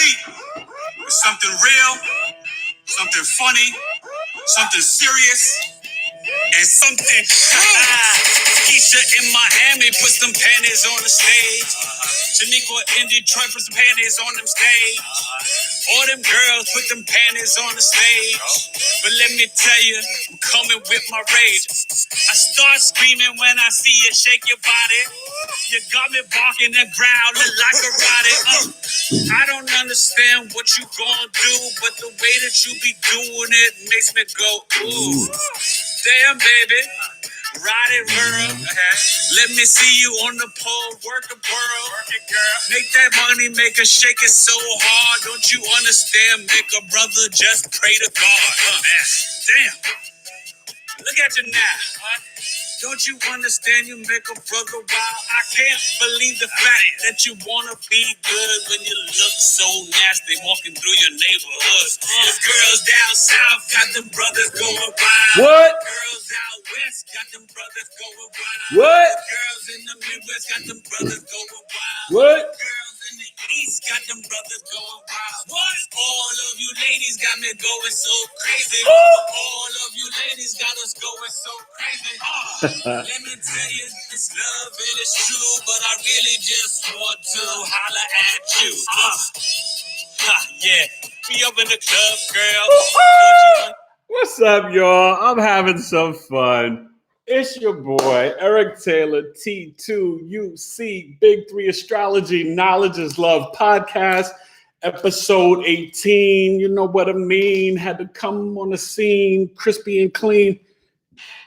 complete with something real, something funny, something serious, and something. Keisha in Miami put some panties on the stage. Shaniqua in Detroit put some panties on them stage. All them girls put them panties on the stage. But let me tell you, I'm coming with my rage. I start screaming when I see you shake your body. You got me barking and growling like a roddy. I don't understand what you gonna do, but the way that you be doing it makes me go, ooh. Damn, baby. Ride it, girl. Let me see you on the pole. Work the world. Work it, girl. Make that money, make her shake it so hard. Don't you understand? Make a brother just pray to God. Damn. Look at you now. Don't you understand? You make a brother wild. I can't believe the fact that you wanna be good when you look so nasty walking through your neighborhood. The girls down south got them brothers going wild. What? Girls out west got them brothers going wild. What? Girls in the Midwest got them brothers going wild. What? Girls in the East got them brothers going wild. What? All of you ladies got me going so crazy. All of you ladies got us going so crazy. Let me tell you, this love it is true, but I really just want to holler at you. Yeah, be up in the club, girl. What's up, y'all? I'm having some fun. It's your boy, Eric Taylor, T2UC, Big 3 Astrology, Knowledge is Love podcast, episode 18. You know what I mean? Had to come on the scene, crispy and clean.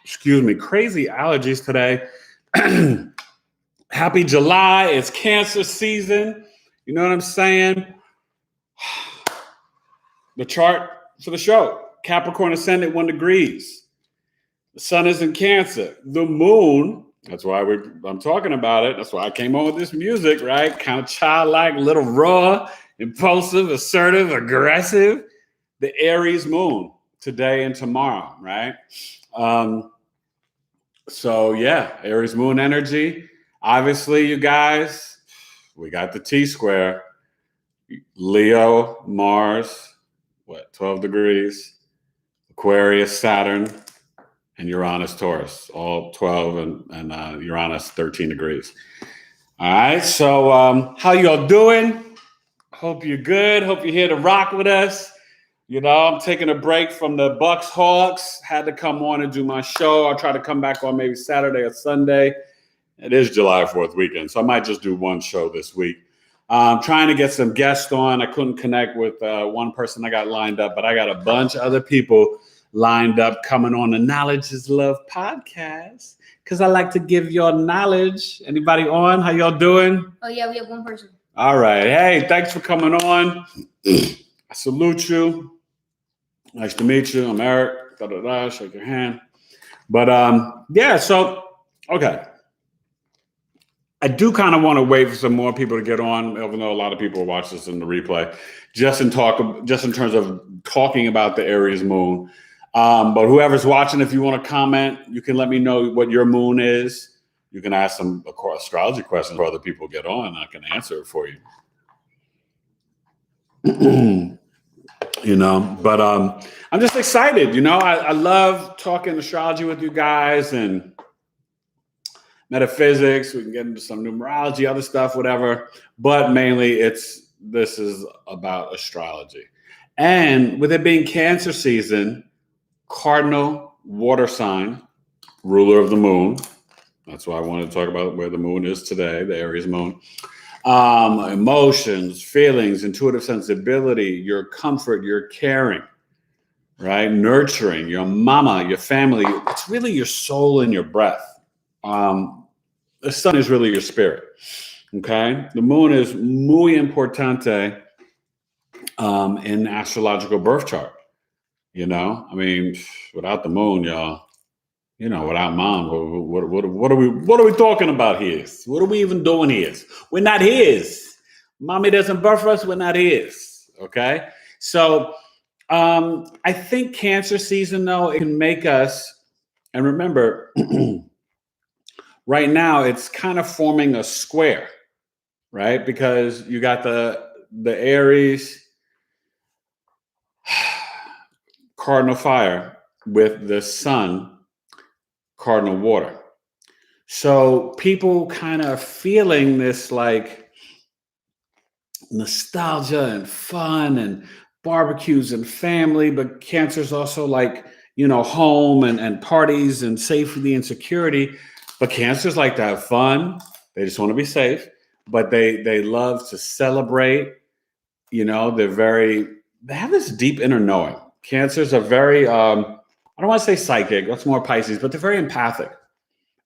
Excuse me, crazy allergies today. Happy July. It's Cancer season. You know what I'm saying? The chart for the show. Capricorn ascendant 1 degrees. The sun is in Cancer. The moon, that's why I'm talking about it. That's why I came on with this music, right? Kind of childlike, little raw, impulsive, assertive, aggressive. The Aries moon today and tomorrow, right? So yeah, Aries moon energy. Obviously, you guys, we got the T-square. Leo, Mars, 12 degrees. Aquarius, Saturn, and Uranus, Taurus, all 12 and Uranus, 13 degrees. All right, so how y'all doing? Hope you're good. Hope you're here to rock with us. You know, I'm taking a break from the Bucks Hawks. Had to come on and do my show. I'll try to come back on maybe Saturday or Sunday. It is July 4th weekend, so I might just do one show this week. I'm trying to get some guests on. I couldn't connect with one person I got lined up, but I got a bunch of other people lined up coming on the Knowledge is Love podcast because I like to give y'all knowledge. Anybody on? How y'all doing? Oh, yeah, we have one person. All right. Hey, thanks for coming on. I salute you. Nice to meet you. I'm Eric. Shake your hand. But yeah, so, okay. I do kind of want to wait for some more people to get on, even though a lot of people watch this in the replay, just in terms of talking about the Aries moon. But whoever's watching, if you want to comment, you can let me know what your moon is. You can ask some astrology questions for other people to get on, and I can answer it for you. You know, but I'm just excited. You know, I love talking astrology with you guys and metaphysics. We can get into some numerology, other stuff, whatever. But mainly this is about astrology. And with it being Cancer season, cardinal water sign, ruler of the moon. That's why I wanted to talk about where the moon is today, the Aries moon. Emotions, feelings, intuitive sensibility, your comfort, your caring, right? Nurturing, your mama, your family. It's really your soul and your breath. The sun is really your spirit, okay? The moon is muy importante in the astrological birth chart. You know, I mean, without the moon, y'all, you know, without mom, what are we talking about here? What are we even doing here? We're not his. Mommy doesn't birth us. We're not his. Okay. So I think Cancer season, though, it can make us, and remember, right now it's kind of forming a square, right? Because you got the the Aries cardinal fire with the sun cardinal water. So people kind of feeling this like nostalgia and fun and barbecues and family, but Cancer's also like, home and parties and safety and security. But Cancers like to have fun. They just want to be safe, but they love to celebrate. They have this deep inner knowing. Cancers are very, I don't want to say psychic, that's more Pisces, but they're very empathic.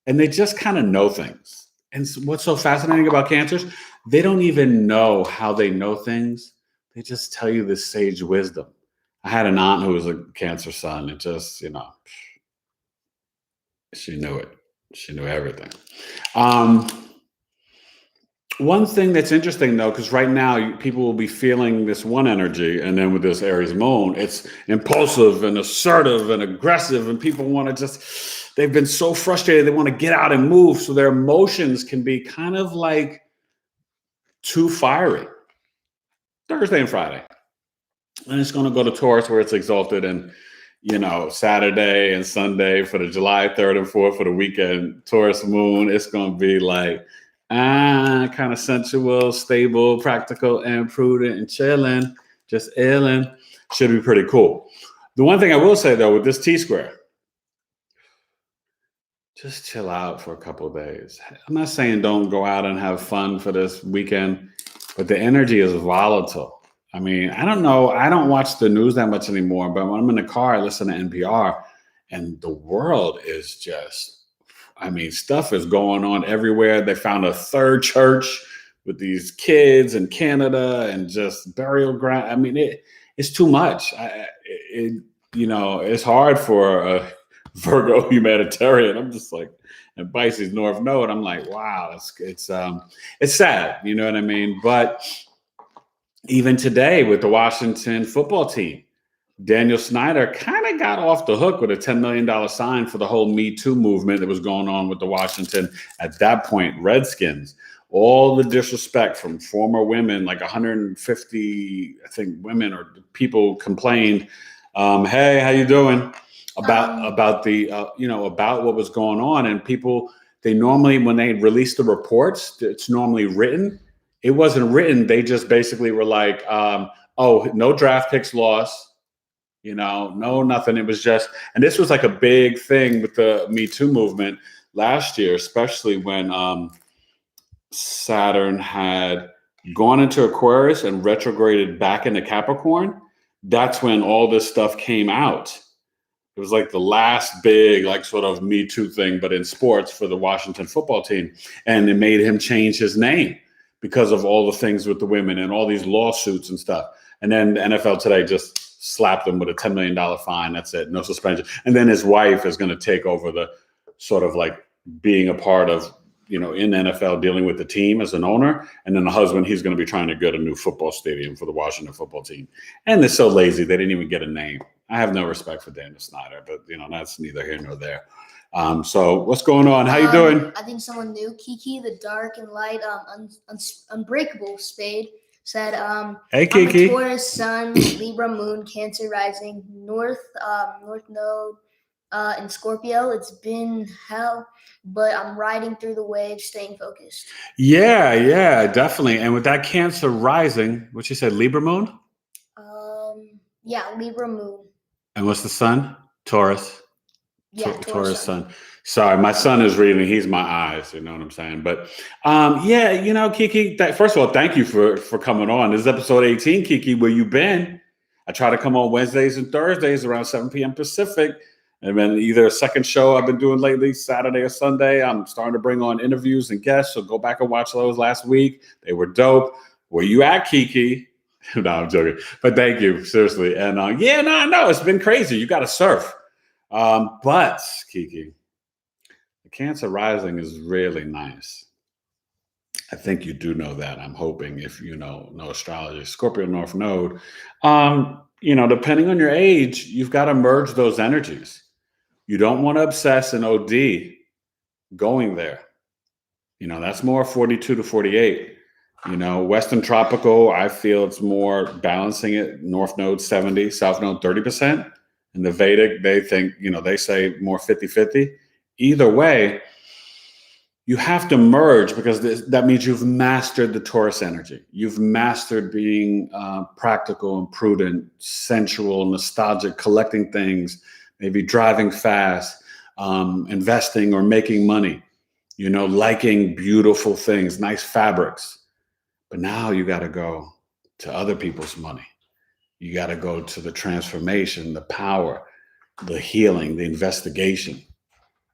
And they just kind of know things. And what's so fascinating about Cancers, they don't even know how they know things. They just tell you this sage wisdom. I had an aunt who was a Cancer sun. It just, she knew it. She knew everything. One thing that's interesting, though, because right now people will be feeling this one energy, and then with this Aries moon, it's impulsive and assertive and aggressive, and people want to they've been so frustrated, they want to get out and move, so their emotions can be kind of like too fiery. Thursday and Friday. And it's going to go to Taurus where it's exalted, and Saturday and Sunday for the July 3rd and 4th for the weekend, Taurus moon, it's going to be like, kind of sensual, stable, practical, and prudent, and chilling, just ailing. Should be pretty cool. The one thing I will say, though, with this T-square, just chill out for a couple of days. I'm not saying don't go out and have fun for this weekend, but the energy is volatile. I mean, I don't know. I don't watch the news that much anymore, but when I'm in the car, I listen to NPR, and the world is just, stuff is going on everywhere. They found a third church with these kids in Canada and just burial ground. It's too much. It's hard for a Virgo humanitarian. I'm just like, and Pisces North Node, I'm like, wow, it's sad. You know what I mean? But even today with the Washington football team, Daniel Snyder kind of got off the hook with a $10 million sign for the whole Me Too movement that was going on with the Washington, at that point, Redskins. All the disrespect from former women, like 150, I think, women or people complained, hey, how you doing? About the, about what was going on. And people, they normally, when they release the reports, it's normally written. It wasn't written. They just basically were like, no draft picks lost. No, nothing. It was just, and this was like a big thing with the Me Too movement last year, especially when Saturn had gone into Aquarius and retrograded back into Capricorn. That's when all this stuff came out. It was like the last big, like, sort of Me Too thing, but in sports for the Washington football team. And it made him change his name because of all the things with the women and all these lawsuits and stuff. And then the NFL today just slapped him with a $10 million fine. That's it. No suspension. And then his wife is going to take over the sort of like being a part of, in NFL, dealing with the team as an owner. And then the husband, he's going to be trying to get a new football stadium for the Washington football team. And they're so lazy, they didn't even get a name. I have no respect for Daniel Snyder, but, that's neither here nor there. So what's going on? How you doing? I think someone new, Kiki, the dark and light, unbreakable Spade, said, hey, Kiki. I'm a Taurus sun, Libra moon, Cancer rising, North Node in Scorpio. It's been hell, but I'm riding through the waves, staying focused. Yeah, definitely. And with that Cancer rising, what you said, Libra moon? Yeah, Libra moon. And what's the sun? Taurus. Yeah, Taurus sun. Sorry, my son is reading. He's my eyes. You know what I'm saying? But Kiki, first of all, thank you for coming on. This is episode 18, Kiki. Where you been? I try to come on Wednesdays and Thursdays around 7 p.m. Pacific. And then either a second show I've been doing lately, Saturday or Sunday. I'm starting to bring on interviews and guests. So go back and watch those last week. They were dope. Where you at, Kiki? No, I'm joking. But thank you, seriously. And no, it's been crazy. You got to surf. But Kiki, the Cancer rising is really nice. I think you do know that. I'm hoping, if you know astrology, Scorpio North Node, depending on your age, you've got to merge those energies. You don't want to obsess and OD going there. That's more 42 to 48. Western tropical, I feel it's more balancing it. North node 70, south node 30%. And the Vedic, they think, they say more 50-50. Either way, you have to merge because that means you've mastered the Taurus energy. You've mastered being practical and prudent, sensual, nostalgic, collecting things, maybe driving fast, investing or making money, liking beautiful things, nice fabrics. But now you got to go to other people's money. You got to go to the transformation, the power, the healing, the investigation,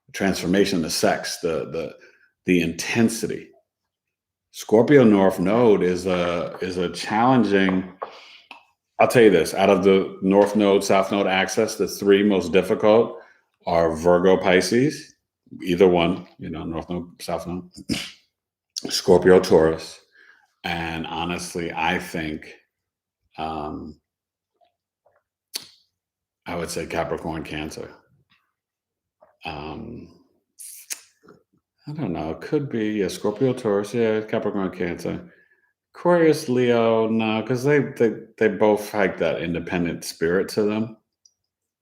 the transformation, the sex, the intensity. Scorpio North Node is a challenging. I'll tell you this: out of the North Node, South Node axis, the three most difficult are Virgo, Pisces, either one. North Node, South Node, Scorpio, Taurus, and honestly, I think I would say Capricorn, Cancer. I don't know. It could be Scorpio, Taurus, Capricorn, Cancer. Aquarius, Leo, no, because they both have that independent spirit to them.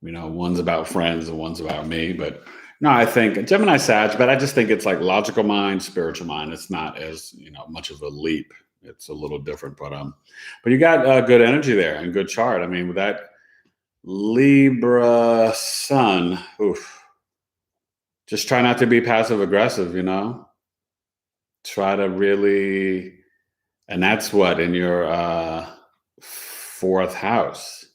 One's about friends and one's about me. But no, I think Gemini, Sag, but I just think it's like logical mind, spiritual mind. It's not as much of a leap. It's a little different, but you got good energy there and good chart. I mean, with that Libra Sun, just try not to be passive aggressive, try to really, and that's what in your 4th house.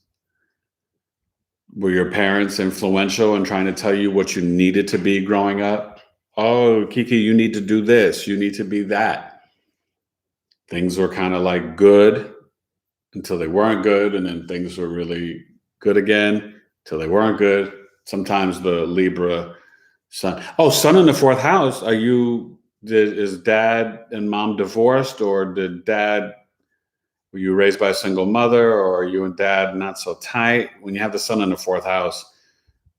Were your parents influential in trying to tell you what you needed to be growing up? Oh, Kiki, you need to do this. You need to be that. Things were kind of like good until they weren't good. And then things were really good again till they weren't good. Sometimes the Libra Sun. Oh, Sun in the 4th house. Is dad and mom divorced, or were you raised by a single mother, or are you and dad not so tight? When you have the Sun in the 4th house,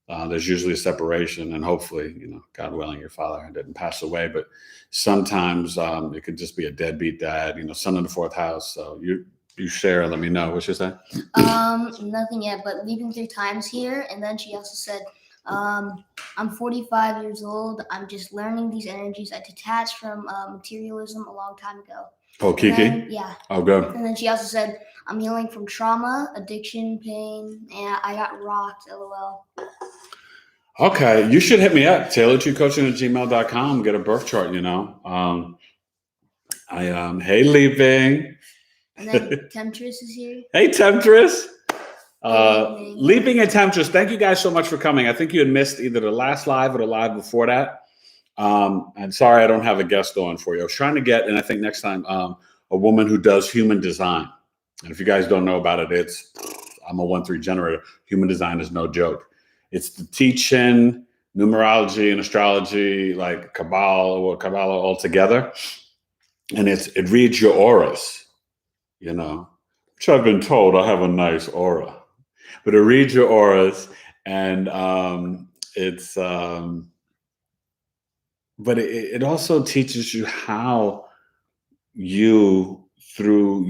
there's usually a separation, and hopefully, God willing, your father didn't pass away. But sometimes it could just be a deadbeat dad. Sun in the 4th house. So you share. Let me know what you say. Nothing yet, but leaving 3 times here, and then she also said, I'm 45 years old. I'm just learning these energies. I detached from materialism a long time ago. Oh, Kiki? Yeah. Oh, good. And then she also said, I'm healing from trauma, addiction, pain, and I got rocked, LOL. Okay. You should hit me up, tailoredtocoaching@gmail.com. Get a birth chart, hey, Leaping. And then Temptress is here. Hey, Temptress. Leaping and Temptress, thank you guys so much for coming. I think you had missed either the last live or the live before that. And sorry, I don't have a guest on for you. I was trying to get, and I think next time, a woman who does human design. And if you guys don't know about it, I'm a 1-3 generator. Human design is no joke. It's the teaching, numerology and astrology, like Kabbalah all together. And it reads your auras, which I've been told I have a nice aura. But it reads your auras, and but it also teaches you how you, through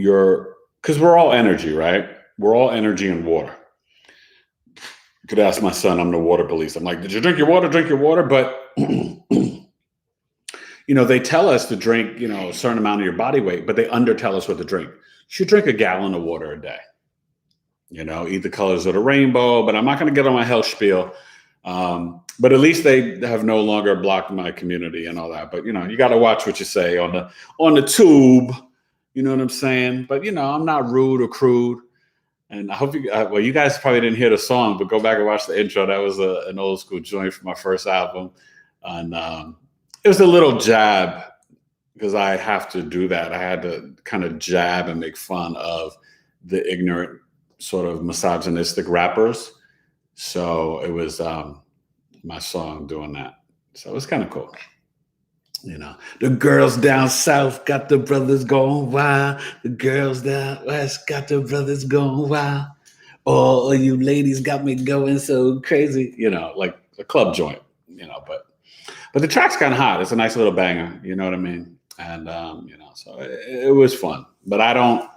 because we're all energy, right? We're all energy and water. You could ask my son, I'm the water police. I'm like, did you drink your water? Drink your water. But, they tell us to drink, a certain amount of your body weight, but they undertell us what to drink. You should drink a gallon of water a day. Eat the colors of the rainbow, but I'm not going to get on my health spiel. But at least they have no longer blocked my community and all that. But, you got to watch what you say on the tube. You know what I'm saying? But, I'm not rude or crude. And I hope you guys probably didn't hear the song, but go back and watch the intro. That was an old school joint from my first album. And it was a little jab, because I have to do that. I had to kind of jab and make fun of the ignorant, sort of misogynistic rappers. So it was my song doing that. So it was kind of cool. The girls down south got the brothers going wild. The girls down west got the brothers going wild. Oh, you ladies got me going so crazy. Like a club joint, but the track's kind of hot. It's a nice little banger. You know what I mean? And, so it was fun. But I don't,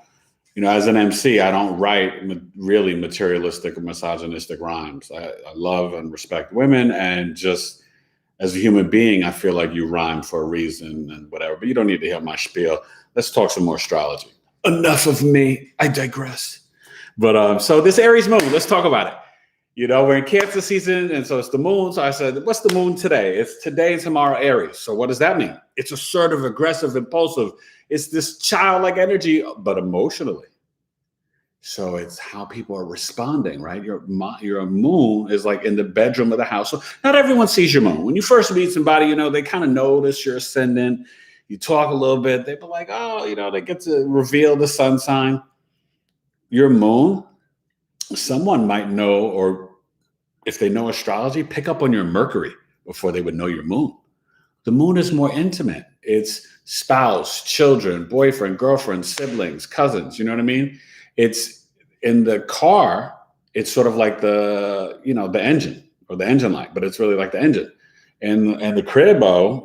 as an MC, I don't write really materialistic or misogynistic rhymes. I love and respect women, and just as a human being, I feel like you rhyme for a reason and whatever, but you don't need to hear my spiel. Let's talk some more astrology. Enough of me. I digress. But so this Aries moon, let's talk about it. We're in Cancer season, and so it's the moon. So I said, what's the moon today? It's today and tomorrow Aries. So what does that mean? It's assertive, aggressive, impulsive. It's this childlike energy, but emotionally. So it's how people are responding, right? Your moon is like in the bedroom of the house. So not everyone sees your moon. When you first meet somebody, they kind of notice your ascendant. You talk a little bit. They be like, oh, they get to reveal the sun sign. Your moon, someone might know, or if they know astrology, pick up on your Mercury before they would know your moon. The moon is more intimate. It's spouse, children, boyfriend, girlfriend, siblings, cousins. You know what I mean? It's in the car. It's sort of like the engine or the engine light, but it's really like the engine. And the cribbo,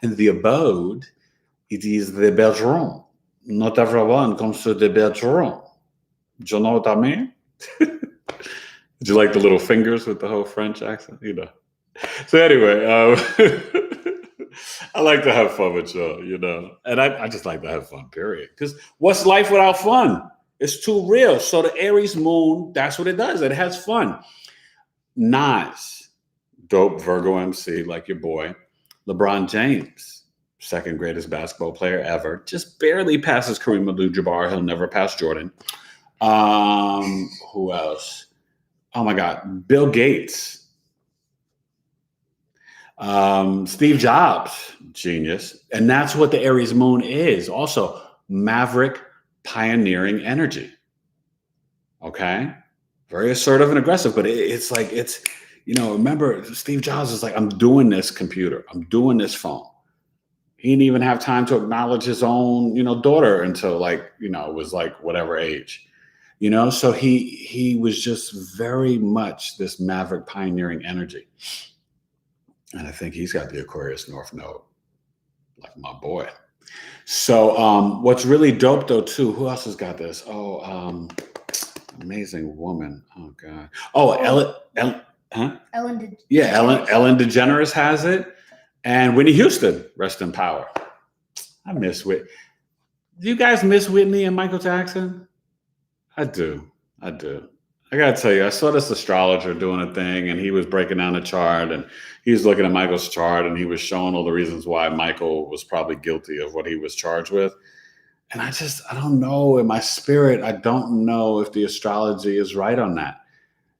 in the abode, it is the bedroom. Not everyone comes to the bedroom. Do you know what I mean? Did you like the little fingers with the whole French accent? So anyway, I like to have fun with y'all, and I just like to have fun, period. Because what's life without fun? It's too real. So the Aries moon, that's what it does. It has fun. Nas, dope Virgo MC, like your boy. LeBron James, second greatest basketball player ever. Just barely passes Kareem Abdul-Jabbar. He'll never pass Jordan. Who else? Oh my God, Bill Gates. Steve Jobs, genius. And that's what the Aries moon is. Also, maverick, pioneering energy. Okay? Very assertive and aggressive, but it's remember, Steve Jobs is like, I'm doing this computer. I'm doing this phone. He didn't even have time to acknowledge his own, daughter until was whatever age. So he was just very much this maverick pioneering energy. And I think he's got the Aquarius North Node, like my boy. So what's really dope though too, who else has got this? Amazing woman. Oh God. Oh, Ellen DeGeneres. Yeah, Ellen DeGeneres has it. And Whitney Houston, rest in power. I miss Whitney. Do you guys miss Whitney and Michael Jackson? I do. I gotta tell you, I saw this astrologer doing a thing, and he was breaking down the chart, and he was looking at Michael's chart, and he was showing all the reasons why Michael was probably guilty of what he was charged with. And I don't know, in my spirit, I don't know if the astrology is right on that.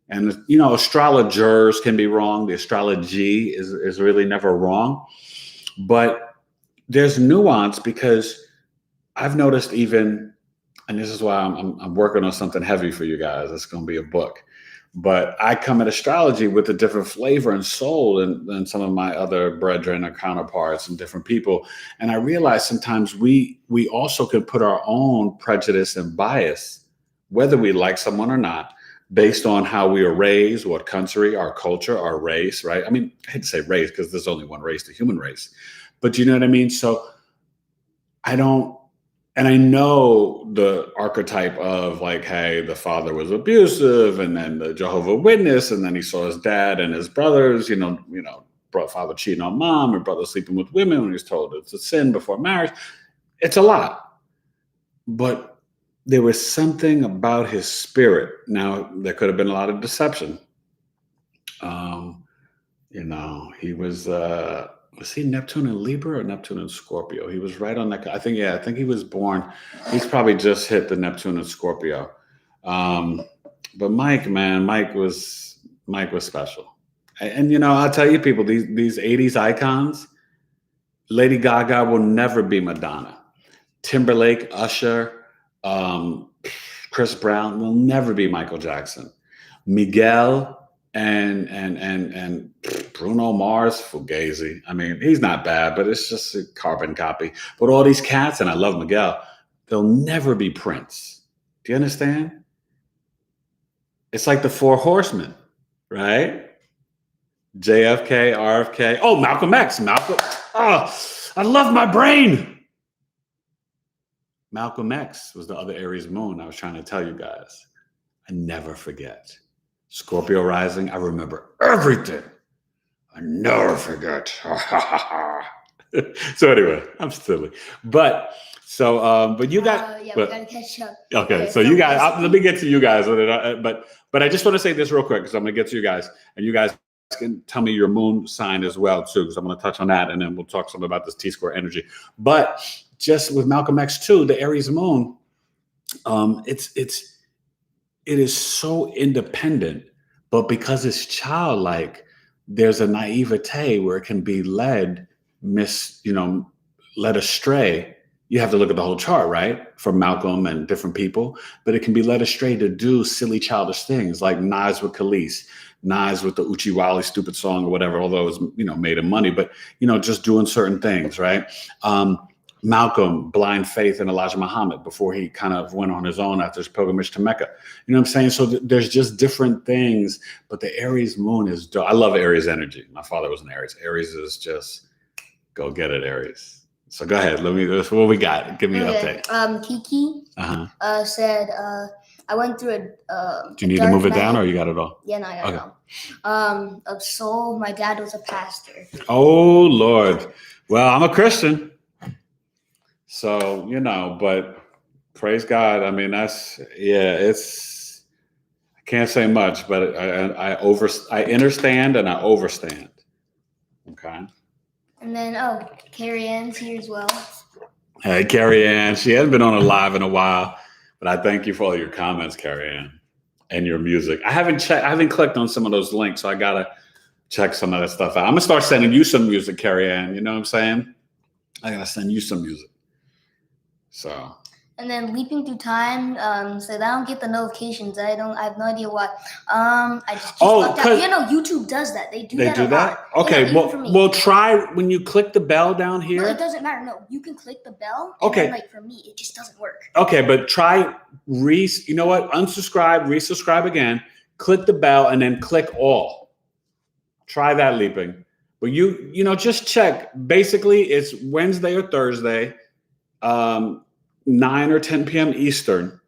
And, astrologers can be wrong. The astrology is really never wrong. But there's nuance, because I've noticed even, and this is why I'm working on something heavy for you guys. It's going to be a book. But I come at astrology with a different flavor and soul than some of my other brethren or counterparts and different people. And I realize sometimes we also can put our own prejudice and bias, whether we like someone or not, based on how we are raised, what country, our culture, our race, right? I mean, I hate to say race because there's only one race, the human race. But you know what I mean? So and I know the archetype of hey, the father was abusive, and then the Jehovah Witness, and then he saw his dad and his brothers, father cheating on mom, or brother sleeping with women when he was told it's a sin before marriage. It's a lot. But there was something about his spirit. Now, there could have been a lot of deception. He was he Neptune in Libra or Neptune in Scorpio? He was right on that. I think he was born. He's probably just hit the Neptune in Scorpio. But Mike was special. And I'll tell you people, these 80s icons, Lady Gaga will never be Madonna. Timberlake, Usher, Chris Brown will never be Michael Jackson. Miguel and Bruno Mars, Fugazi. I mean, he's not bad, but it's just a carbon copy. But all these cats, and I love Miguel, they'll never be Prince. Do you understand? It's like the Four Horsemen, right? JFK, RFK. Oh, Malcolm X. I love my brain. Malcolm X was the other Aries moon I was trying to tell you guys. I never forget. Scorpio rising, I remember everything. I never forget. So anyway, I'm silly. But you got yeah, we gotta catch up. okay, so you guys, let me get to you guys. But I just want to say this real quick because I'm going to get to you guys, and you guys can tell me your moon sign as well too, because I'm going to touch on that, and then we'll talk some about this T-square energy. But just with Malcolm X too, the Aries moon, it is so independent, but because it's childlike, there's a naivete where it can be led astray. You have to look at the whole chart, right? From Malcolm and different people, but it can be led astray to do silly, childish things like Nas with Khalees, Nas with the Uchi Wally stupid song or whatever, although it was, made him money, but, just doing certain things, right? Malcolm, blind faith in Elijah Muhammad before he kind of went on his own after his pilgrimage to Mecca. You know what I'm saying? So there's just different things, but the Aries moon is dope. I love Aries energy. My father was an Aries. Aries is just go get it, Aries. So go ahead. What we got? Give me an update. Kiki said, I went through do you need to move it down or you got it all? Yeah, no, I got it all. Of soul, my dad was a pastor. Oh, Lord. Well, I'm a Christian. So, but praise God. I mean, I can't say much, but I understand and I overstand. Okay. And then, Carrie Ann's here as well. Hey, Carrie Ann. She hasn't been on a live in a while, but I thank you for all your comments, Carrie Ann, and your music. I haven't clicked on some of those links, so I got to check some of that stuff out. I'm going to start sending you some music, Carrie Ann. You know what I'm saying? I got to send you some music. So. And then Leaping Through Time said, I don't get the notifications. I have no idea why. I just looked out. YouTube does that. They do that a lot. Okay, well, try when you click the bell down here. No, it doesn't matter. No, you can click the bell. And then, for me, it just doesn't work. Okay, but try you know what? Unsubscribe, resubscribe again. Click the bell and then click all. Try that, Leaping. But just check. Basically, it's Wednesday or Thursday. 9 or 10 p.m. Eastern.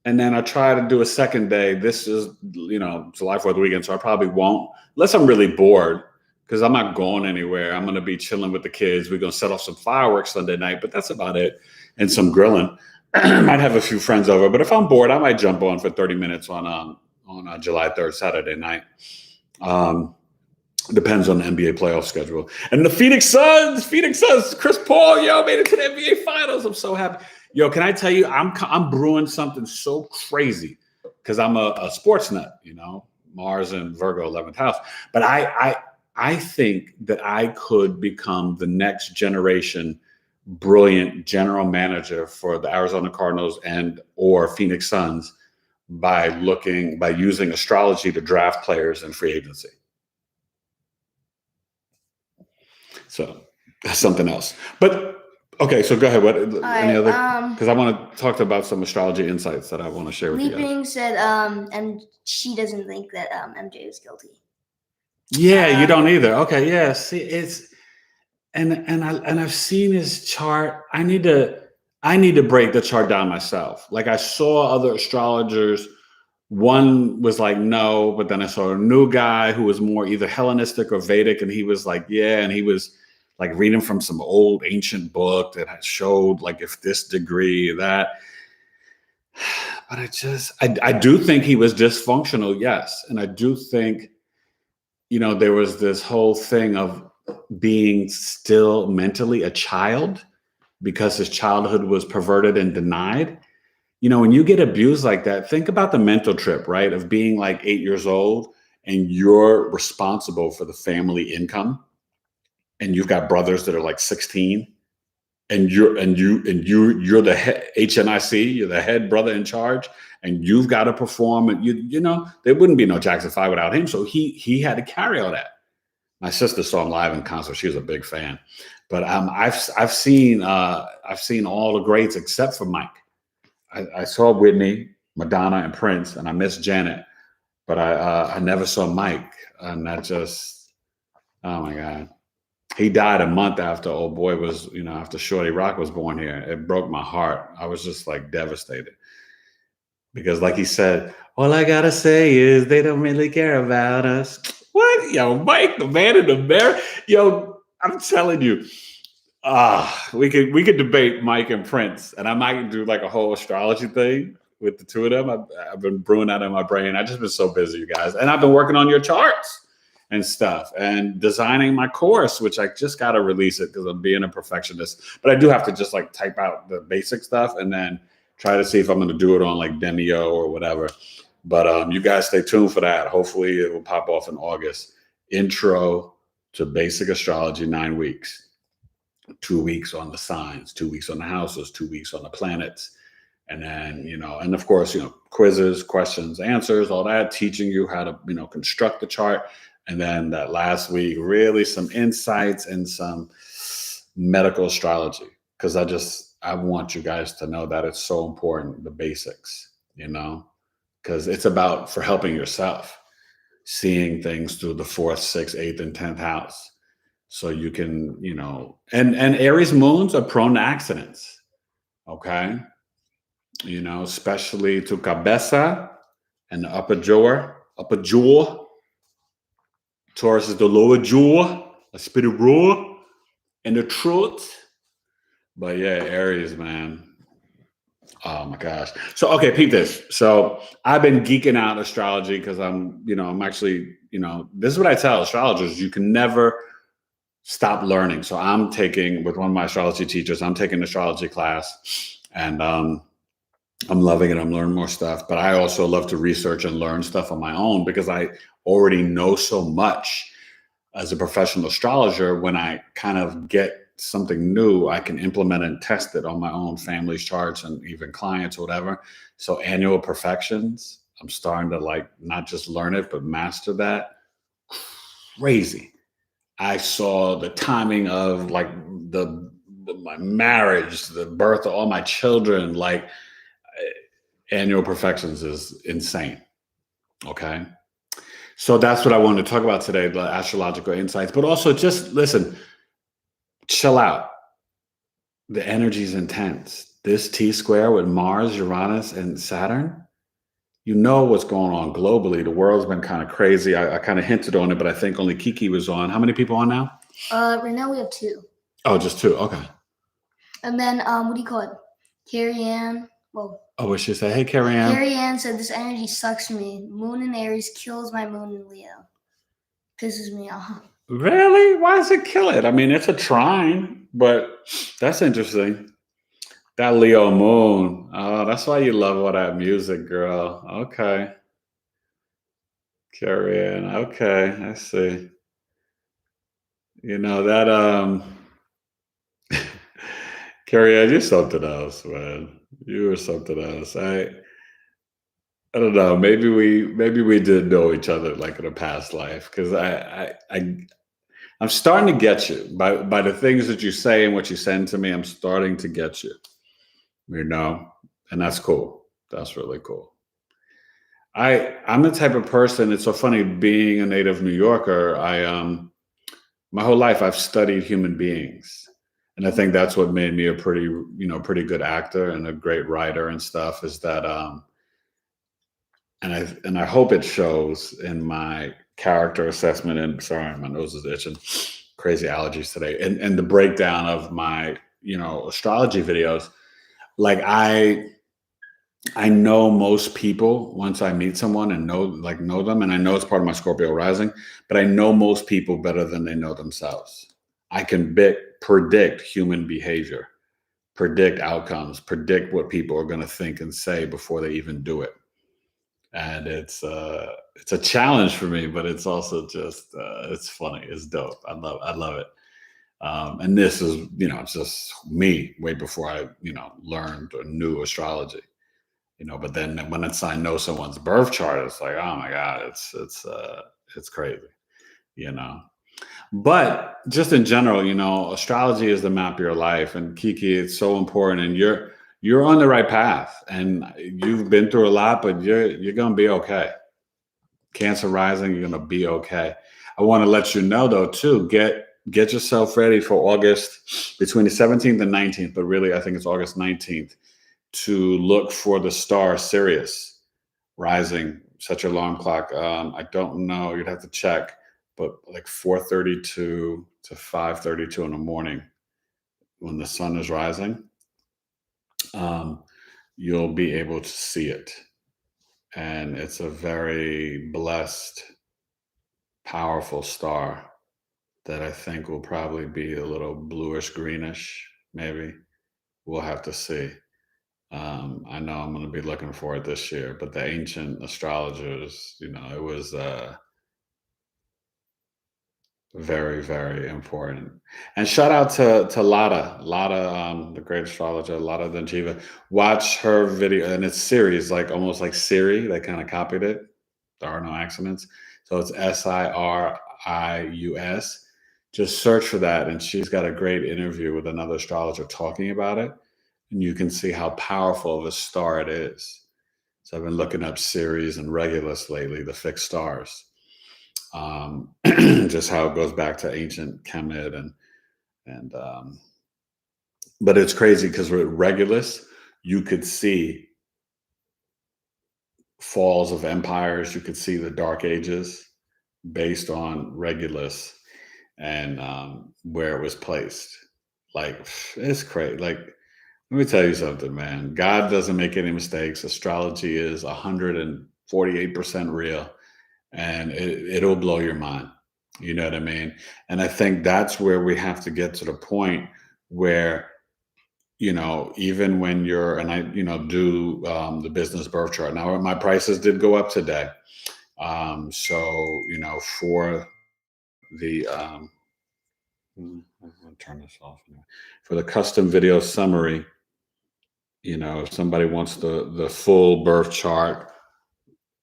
And then I try to do a second day. This is, July 4th weekend, so I probably won't, unless I'm really bored, because I'm not going anywhere. I'm going to be chilling with the kids. We're going to set off some fireworks Sunday night, but that's about it. And some grilling. Might have a few friends over, but if I'm bored, I might jump on for 30 minutes on July 3rd, Saturday night. Depends on the NBA playoff schedule. And the Phoenix Suns, Chris Paul, made it to the NBA Finals. I'm so happy. Can I tell you, I'm brewing something so crazy because I'm a sports nut, Mars and Virgo, 11th house. But I think that I could become the next generation brilliant general manager for the Arizona Cardinals or Phoenix Suns by using astrology to draft players in free agency. So that's something else. But okay, so go ahead. What any other? Because I want to talk about some astrology insights that I want to share with you guys. Leaping said, and she doesn't think that MJ is guilty. Yeah, you don't either. Okay, yeah. See, it's and I've seen his chart. I need to break the chart down myself. Like I saw other astrologers. One was like, no, but then I saw a new guy who was more either Hellenistic or Vedic, and he was like, yeah, and he was like reading from some old ancient book that had showed like if this degree, that. But I do think he was dysfunctional, yes. And I do think, there was this whole thing of being still mentally a child because his childhood was perverted and denied. When you get abused like that, think about the mental trip, right? Of being like 8 years old and you're responsible for the family income. And you've got brothers that are like 16 and you're the head HNIC, you're the head brother in charge and you've got to perform and there wouldn't be no Jackson 5 without him. So he had to carry all that. My sister saw him live in concert. She was a big fan, but I've seen all the greats except for Mike. I saw Whitney, Madonna, and Prince, and I missed Janet, but I never saw Mike, and that just, oh my God. He died a month after old boy was, after Shorty Rock was born here. It broke my heart. I was just like devastated because, like he said, all I gotta say is they don't really care about us. What? Yo, Mike, the man in the mirror. Yo, I'm telling you, we could debate Mike and Prince, and I might do like a whole astrology thing with the two of them. I've been brewing that in my brain. I've just been so busy, you guys, and I've been working on your charts and stuff, and designing my course, which I just got to release it because I'm being a perfectionist. But I do have to just like type out the basic stuff and then try to see if I'm going to do it on like Demio or whatever. But you guys stay tuned for that. Hopefully, it will pop off in August. Intro to basic astrology, 9 weeks. 2 weeks on the signs, 2 weeks on the houses, 2 weeks on the planets. And then, and of course, quizzes, questions, answers, all that, teaching you how to, construct the chart. And then that last week, really some insights and some medical astrology. Because I want you guys to know that it's so important, the basics, because it's about for helping yourself, seeing things through the 4th, 6th, 8th, and 10th house. So you can, and Aries moons are prone to accidents. Okay. Especially to cabeza and the upper jaw. Taurus is the lower jaw, a spirit raw, and the throat. But yeah, Aries, man. Oh my gosh. So, okay, peep this. So I've been geeking out astrology because I'm actually, this is what I tell astrologers. You can never stop learning. So I'm taking, with one of my astrology teachers, I'm taking an astrology class, and I'm loving it. I'm learning more stuff, but I also love to research and learn stuff on my own because I already know so much as a professional astrologer. When I kind of get something new, I can implement and test it on my own family's charts and even clients or whatever. So annual perfections, I'm starting to like not just learn it, but master that. Crazy. I saw the timing of like my marriage, the birth of all my children, like annual perfections is insane. Okay. So that's what I wanted to talk about today, the astrological insights, but also just listen, chill out. The energy is intense. This T-square with Mars, Uranus, and Saturn, what's going on globally. The world's been kind of crazy. I kind of hinted on it, but I think only Kiki was on. How many people on now? Right now we have 2. Oh, just 2. Okay. And then, what do you call it? Carrie Ann. Well. Oh, what she say? Hey, Carrie Ann. Carrie Ann said, this energy sucks me. Moon in Aries kills my moon in Leo. Pisses me off. Really? Why does it kill it? I mean, it's a trine, but that's interesting. That Leo moon. Oh, that's why you love all that music, girl. Okay. Carrie Ann. Okay, I see. That Carrie Ann, you're something else, man. You were something else. I don't know. Maybe we did know each other like in a past life, because I'm starting to get you by the things that you say and what you send to me. I'm starting to get you, and that's cool. That's really cool. I'm the type of person. It's so funny being a native New Yorker. My whole life I've studied human beings, and I think that's what made me a pretty good actor and a great writer and stuff. Is that and I hope it shows in my character assessment. And sorry, my nose is itching. Crazy allergies today. And the breakdown of my astrology videos. Like I know most people once I meet someone and know them, and I know it's part of my Scorpio rising, but I know most people better than they know themselves. I can predict human behavior, predict outcomes, predict what people are going to think and say before they even do it. And it's a challenge for me, but it's also just it's funny. It's dope. I love it. And this is it's just me way before I learned or knew astrology. But then when I know someone's birth chart, it's like, oh my God, it's crazy, But just in general, astrology is the map of your life, and Kiki, it's so important, and you're on the right path, and you've been through a lot, but you're gonna be okay. Cancer rising, you're gonna be okay. I want to let you know though too, get get yourself ready for August between the 17th and 19th, but really I think it's August 19th, to look for the star Sirius rising. Such a long clock. I don't know. You'd have to check, but like 4:32 to 5:32 in the morning, when the sun is rising, you'll be able to see it, and it's a very blessed, powerful star that I think will probably be a little bluish greenish. Maybe we'll have to see. I know I'm going to be looking for it this year, but the ancient astrologers, it was very, very important. And shout out to Lada, the great astrologer, Lada Denjiva. Watch her video, and it's series, like almost like Siri. They kind of copied it. There are no accidents. So it's Sirius. Just search for that, and she's got a great interview with another astrologer talking about it. And you can see how powerful of a star it is. So I've been looking up Ceres and Regulus lately, the fixed stars. Just how it goes back to ancient Kemet and but it's crazy because with Regulus, you could see falls of empires. You could see the Dark Ages based on Regulus and where it was placed. Like, it's crazy. Like, let me tell you something, man. God doesn't make any mistakes. Astrology is 148% real, and it'll blow your mind. You know what I mean? And I think that's where we have to get to the point where, even when you're, and I, do the business birth chart. Now, my prices did go up today. So, for the, I'm going to turn this off. For the custom video summary, if somebody wants the full birth chart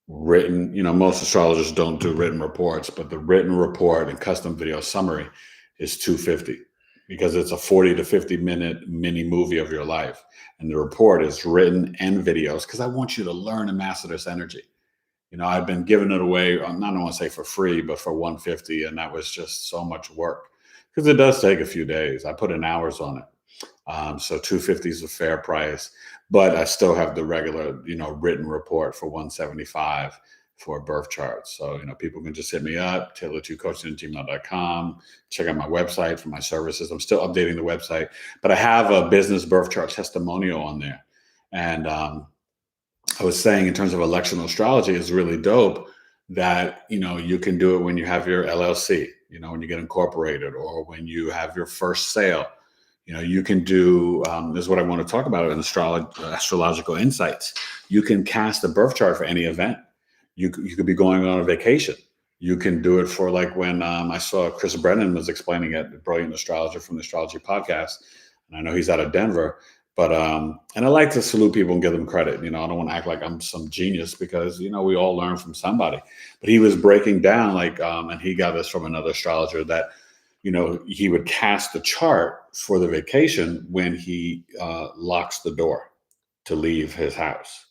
written, most astrologers don't do written reports, but the written report and custom video summary is $250 because it's a 40 to 50 minute mini movie of your life. And the report is written and videos because I want you to learn and master this energy. I've been giving it away, I don't want to say for free, but for $150. And that was just so much work because it does take a few days. I put in hours on it. So $250 is a fair price, but I still have the regular, written report for $175 for a birth chart. So, people can just hit me up, taylor2coaching@gmail.com. Check out my website for my services. I'm still updating the website, but I have a business birth chart testimonial on there. And I was saying, in terms of electional astrology, is really dope that, you can do it when you have your LLC, when you get incorporated, or when you have your first sale. You can do, this is what I want to talk about in astrological insights. You can cast a birth chart for any event. You could be going on a vacation. You can do it for, like, when I saw Chris Brennan was explaining it, a brilliant astrologer from the Astrology podcast. And I know he's out of Denver. But, and I like to salute people and give them credit. I don't want to act like I'm some genius because, we all learn from somebody. But he was breaking down, like, and he got this from another astrologer, that he would cast the chart for the vacation when he locks the door to leave his house,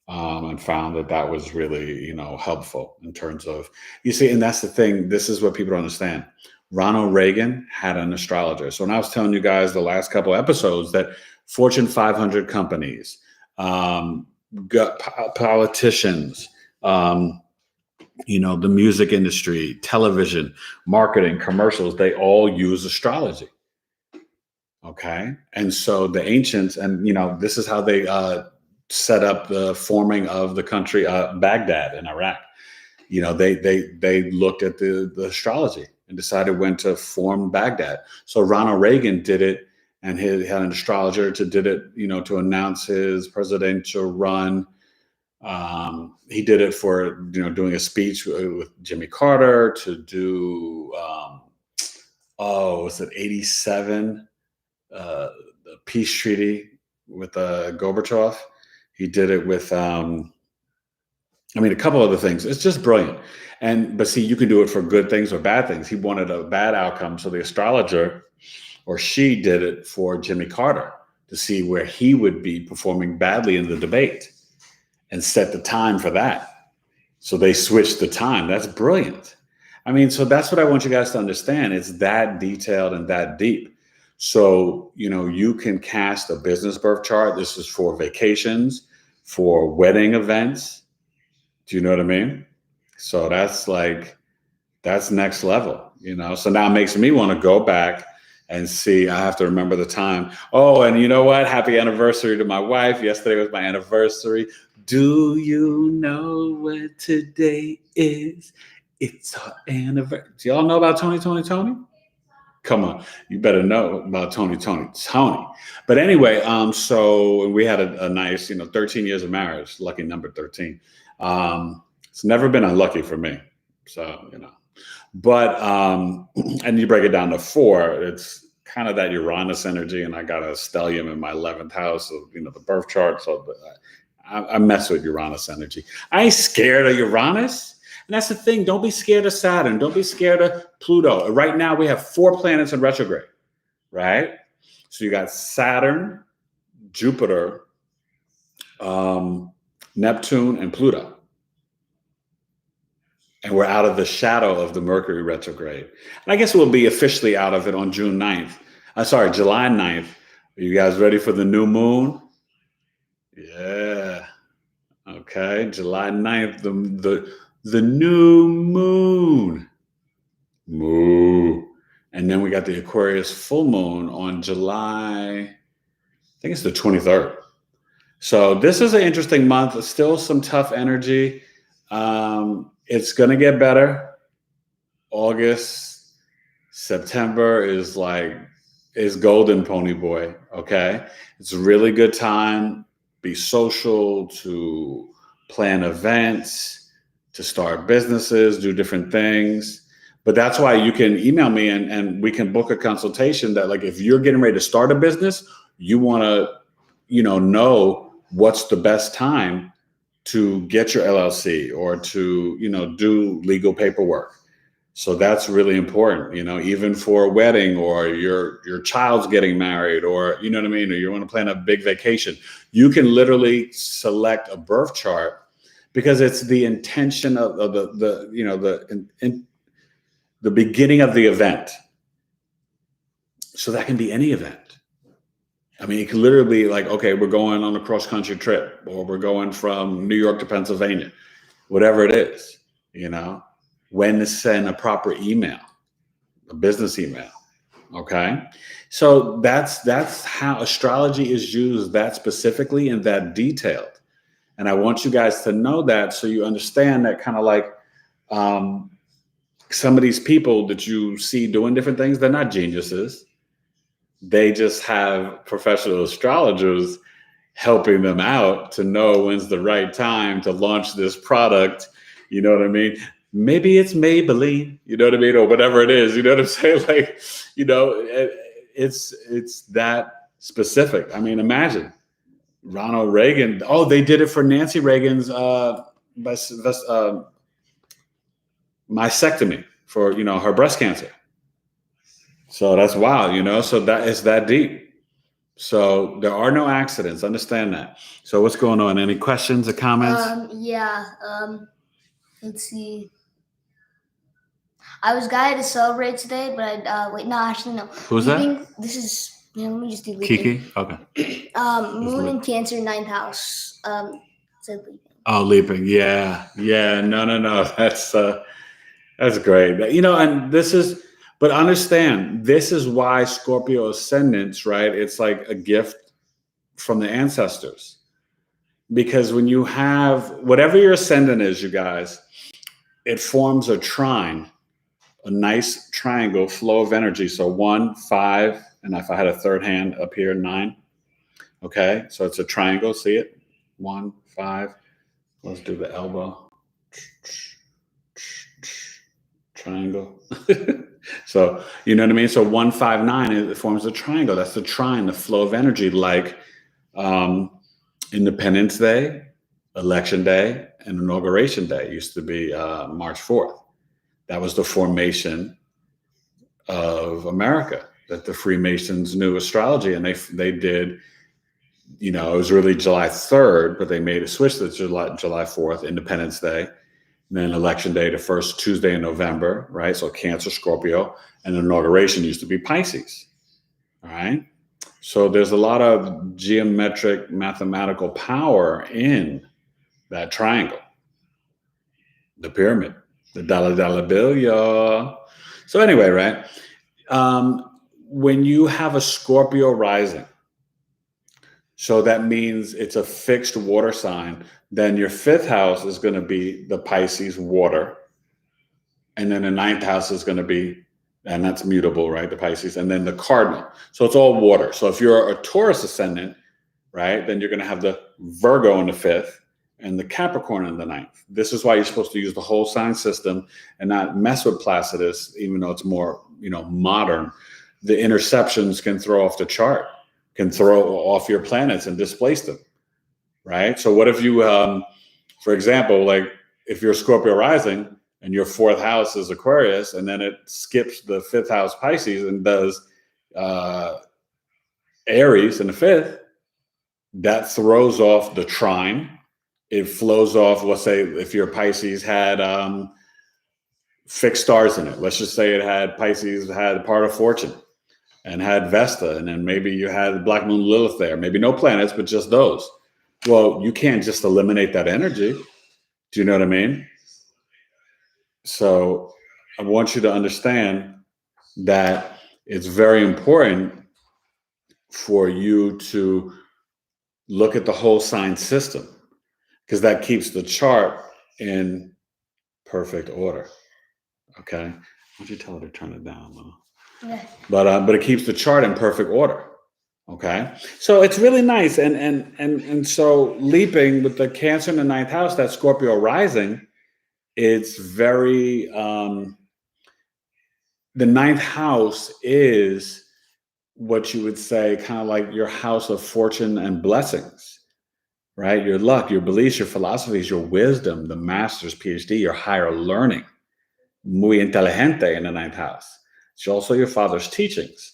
and found that was really, helpful in terms of, and that's the thing. This is what people don't understand. Ronald Reagan had an astrologer. So when I was telling you guys the last couple episodes that Fortune 500 companies, politicians, the music industry, television, marketing, commercials, they all use astrology. Okay. And so the ancients, and, this is how they set up the forming of the country, Baghdad in Iraq. They looked at the astrology and decided when to form Baghdad. So Ronald Reagan did it, and he had an astrologer did it, to announce his presidential run. He did it for, doing a speech with Jimmy Carter, to do, was it 87, the peace treaty with Gorbachev. He did it with, a couple other things. It's just brilliant. But see, you can do it for good things or bad things. He wanted a bad outcome. So the astrologer, or she, did it for Jimmy Carter to see where he would be performing badly in the debate, and set the time for that. So they switched the time. That's brilliant. I mean, so that's what I want you guys to understand. It's that detailed and that deep. So, you can cast a business birth chart. This is for vacations, for wedding events. Do you know what I mean? So that's next level, So now it makes me want to go back and see. I have to remember the time. Oh, and you know what? Happy anniversary to my wife. Yesterday was my anniversary. Do you know what today is? It's our anniversary. Do y'all know about Tony? Come on, you better know about Tony. But anyway, so we had a nice, 13 years of marriage, lucky number 13. It's never been unlucky for me. So, but, and you break it down to 4, it's kind of that Uranus energy, and I got a stellium in my 11th house of, the birth chart. So I mess with Uranus energy. I ain't scared of Uranus. And that's the thing. Don't be scared of Saturn. Don't be scared of Pluto. Right now, we have 4 planets in retrograde, right? So you got Saturn, Jupiter, Neptune, and Pluto. And we're out of the shadow of the Mercury retrograde. And I guess we'll be officially out of it on July 9th. Are you guys ready for the new moon? Yeah. Okay. July 9th, the new moon. Moo. And then we got the Aquarius full moon on July, I think it's the 23rd. So this is an interesting month. It's still some tough energy. It's going to get better. August, September is golden, pony boy. Okay. It's a really good time. Be social, to plan events, to start businesses, do different things. But that's why you can email me and we can book a consultation that, if you're getting ready to start a business, you want to, know what's the best time to get your LLC or to, do legal paperwork. So that's really important, even for a wedding, or your child's getting married, or, you know what I mean? Or you want to plan a big vacation. You can literally select a birth chart, because it's the intention of the beginning of the event. So that can be any event. I mean, it can literally be okay, we're going on a cross-country trip, or we're going from New York to Pennsylvania, whatever it is, when to send a proper email, a business email. Okay. So that's how astrology is used, that specifically and that detailed. And I want you guys to know that, so you understand that kind of some of these people that you see doing different things, they're not geniuses. They just have professional astrologers helping them out to know when's the right time to launch this product. You know what I mean? Maybe it's Maybelline, you know what I mean? Or whatever it is, you know what I'm saying? It's that specific. I mean, imagine Ronald Reagan. Oh, they did it for Nancy Reagan's mastectomy for, her breast cancer. So that's wild, so that is that deep. So there are no accidents. Understand that. So what's going on? Any questions or comments? Let's see. I was guided to celebrate today, but no. Who's that? This is, let me just do Kiki? Okay. Moon in Cancer, 9th house. Said leaping. Oh, leaping. Yeah. No. That's great. And this is, but understand, this is why Scorpio ascendants, right? It's like a gift from the ancestors. Because when you have, whatever your ascendant is, you guys, it forms a trine, a nice triangle flow of energy. So 1, 5, and if I had a third hand up here, 9. Okay, so it's a triangle. See it? 1, 5. Let's do the elbow. Triangle. So, you know what I mean? So 1, 5, 9, it forms a triangle. That's the trine, the flow of energy, like Independence Day, Election Day, and Inauguration Day used to be March 4th. That was the formation of America, that the Freemasons knew astrology, and they did, it was really July 3rd, but they made a switch to July 4th, Independence Day. And then election day, the first Tuesday in November, right? So Cancer, Scorpio, and inauguration used to be Pisces, all right? So there's a lot of geometric mathematical power in that triangle, the pyramid, the dollar bill, y'all. So anyway, right? When you have a Scorpio rising, so that means it's a fixed water sign, then your fifth house is going to be the Pisces water. And then the ninth house is going to be, and that's mutable, right? The Pisces, and then the cardinal. So it's all water. So if you're a Taurus ascendant, right, then you're going to have the Virgo in the fifth and the Capricorn in the ninth. This is why you're supposed to use the whole sign system and not mess with Placidus, even though it's more, modern. The interceptions can throw off the chart, can throw off your planets and displace them, right? So what if you, for example, like if you're Scorpio rising and your fourth house is Aquarius, and then it skips the fifth house Pisces and does Aries in the fifth, that throws off the trine. It flows off, let's say if your Pisces had fixed stars in it. Let's just say Pisces had part of fortune and had Vesta, and then maybe you had Black Moon Lilith there. Maybe no planets, but just those. Well, you can't just eliminate that energy. Do you know what I mean? So I want you to understand that it's very important for you to look at the whole sign system, because that keeps the chart in perfect order. Okay? Why don't you tell her to turn it down, though? Yeah. But it keeps the chart in perfect order. Okay, so it's really nice, and so leaping with the Cancer in the ninth house, that Scorpio rising, it's very the ninth house is what you would say kind of like your house of fortune and blessings, right? Your luck, your beliefs, your philosophies, your wisdom, the master's, PhD, your higher learning, muy inteligente in the ninth house. It's also your father's teachings.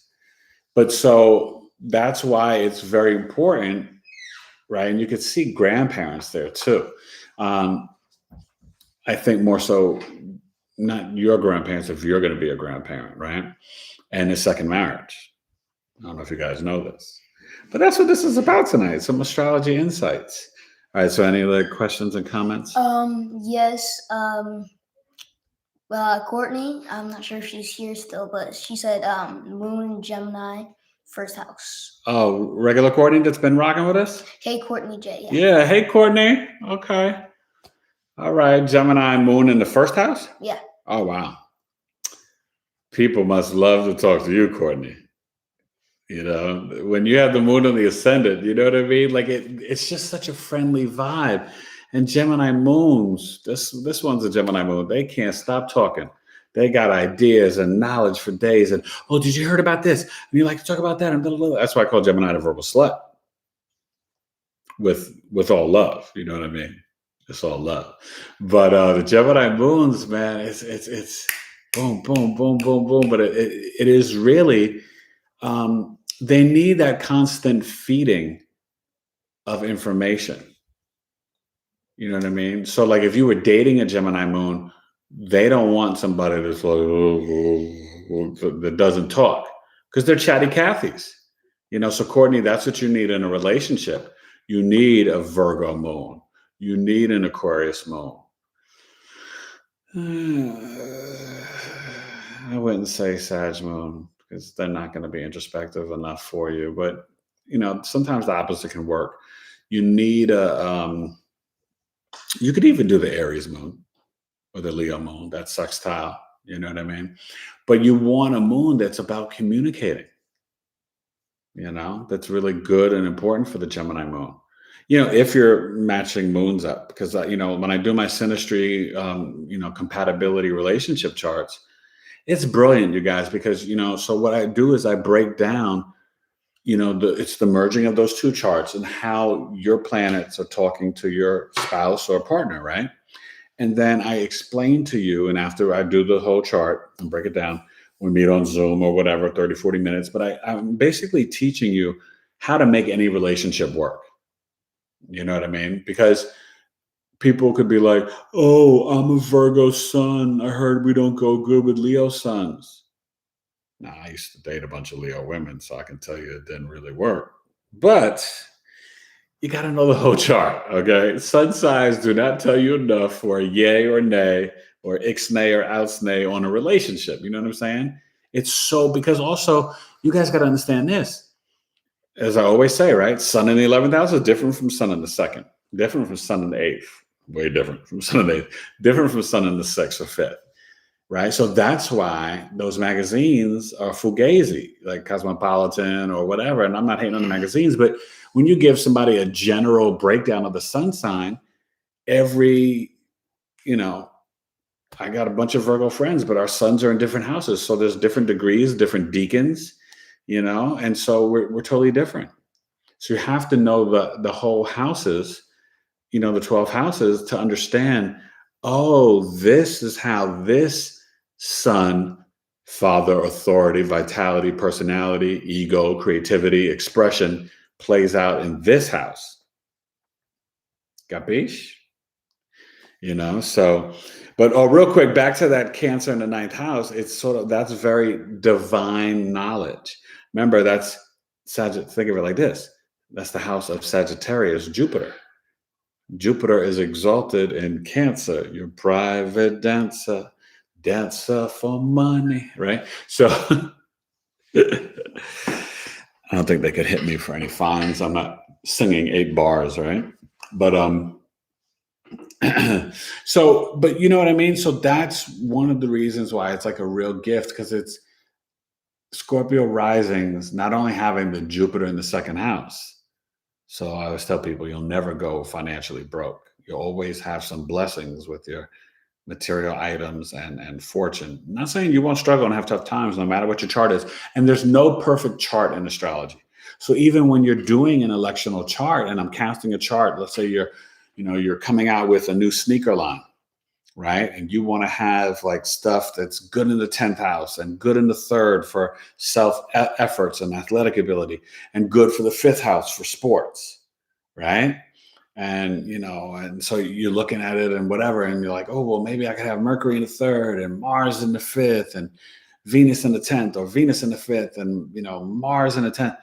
But so that's why it's very important, right? And you could see grandparents there too. I think more so not your grandparents if you're going to be a grandparent, right? And a second marriage. I don't know if you guys know this, but that's what this is about tonight. Some astrology insights. All right. So any other questions and comments? Yes. Courtney, I'm not sure if she's here still, but she said Moon Gemini, first house. Oh, regular Courtney that's been rocking with us? Hey, Courtney J. Yeah. Hey, Courtney. Okay. All right. Gemini Moon in the first house? Yeah. Oh, wow. People must love to talk to you, Courtney. When you have the moon on the ascendant, you know what I mean? Like it's just such a friendly vibe. And Gemini moons, this one's a Gemini moon. They can't stop talking. They got ideas and knowledge for days. And, oh, did you heard about this? And you like to talk about that? And blah, blah, blah. That's why I call Gemini the verbal slut. With all love, you know what I mean? It's all love. But the Gemini moons, man, it's boom, boom, boom, boom, boom. But it is really, they need that constant feeding of information. You know what I mean? So like if you were dating a Gemini moon, they don't want somebody that's like, that doesn't talk, because they're chatty Cathys. So Courtney, that's what you need in a relationship. You need a Virgo moon. You need an Aquarius moon. I wouldn't say Sag moon, because they're not going to be introspective enough for you. But, sometimes the opposite can work. You need you could even do the Aries moon or the Leo moon, that sextile, you know what I mean? But you want a moon that's about communicating, that's really good and important for the Gemini moon. If you're matching moons up, because, when I do my Synastry, compatibility relationship charts, it's brilliant, you guys, because, so what I do is I break down, it's the merging of those two charts and how your planets are talking to your spouse or partner, right? And then I explain to you, and after I do the whole chart and break it down, we meet on Zoom or whatever, 30, 40 minutes, but I'm basically teaching you how to make any relationship work. You know what I mean? Because people could be like, oh, I'm a Virgo sun. I heard we don't go good with Leo suns. Now, I used to date a bunch of Leo women, so I can tell you it didn't really work. But you got to know the whole chart, okay? Sun signs do not tell you enough for a yay or nay or ixnay or outsnay on a relationship. You know what I'm saying? It's so, because also you guys got to understand this. As I always say, right? Sun in the 11th house is different from sun in the second, different from sun in the eighth, way different from sun in the eighth, different from sun in the sixth or fifth, right? So that's why those magazines are fugazi, like Cosmopolitan or whatever. And I'm not hating on the magazines, but when you give somebody a general breakdown of the sun sign, every, I got a bunch of Virgo friends, but our suns are in different houses. So there's different degrees, different deacons, and so we're totally different. So you have to know the whole houses, the 12 houses, to understand, oh, this is how this sun, father, authority, vitality, personality, ego, creativity, expression plays out in this house. Capiche? So, but real quick, back to that Cancer in the 9th house, that's very divine knowledge. Remember, that's think of it like this. That's the house of Sagittarius, Jupiter. Jupiter is exalted in Cancer, your private dancer for money, right? So I don't think they could hit me for any fines. I'm not singing 8 bars, right? But so, but you know what I mean? So that's one of the reasons why it's like a real gift, because it's Scorpio risings, not only having the Jupiter in the 2nd house. So I always tell people you'll never go financially broke. You'll always have some blessings with your material items and fortune. I'm not saying you won't struggle and have tough times no matter what your chart is. And there's no perfect chart in astrology. So even when you're doing an electional chart and I'm casting a chart, let's say you're coming out with a new sneaker line, right? And you want to have like stuff that's good in the 10th house and good in the 3rd for self efforts and athletic ability, and good for the 5th house for sports, right? And, and so you're looking at it and whatever, and you're like, oh, well, maybe I could have Mercury in the 3rd and Mars in the 5th and Venus in the 10th, or Venus in the 5th and, Mars in the 10th.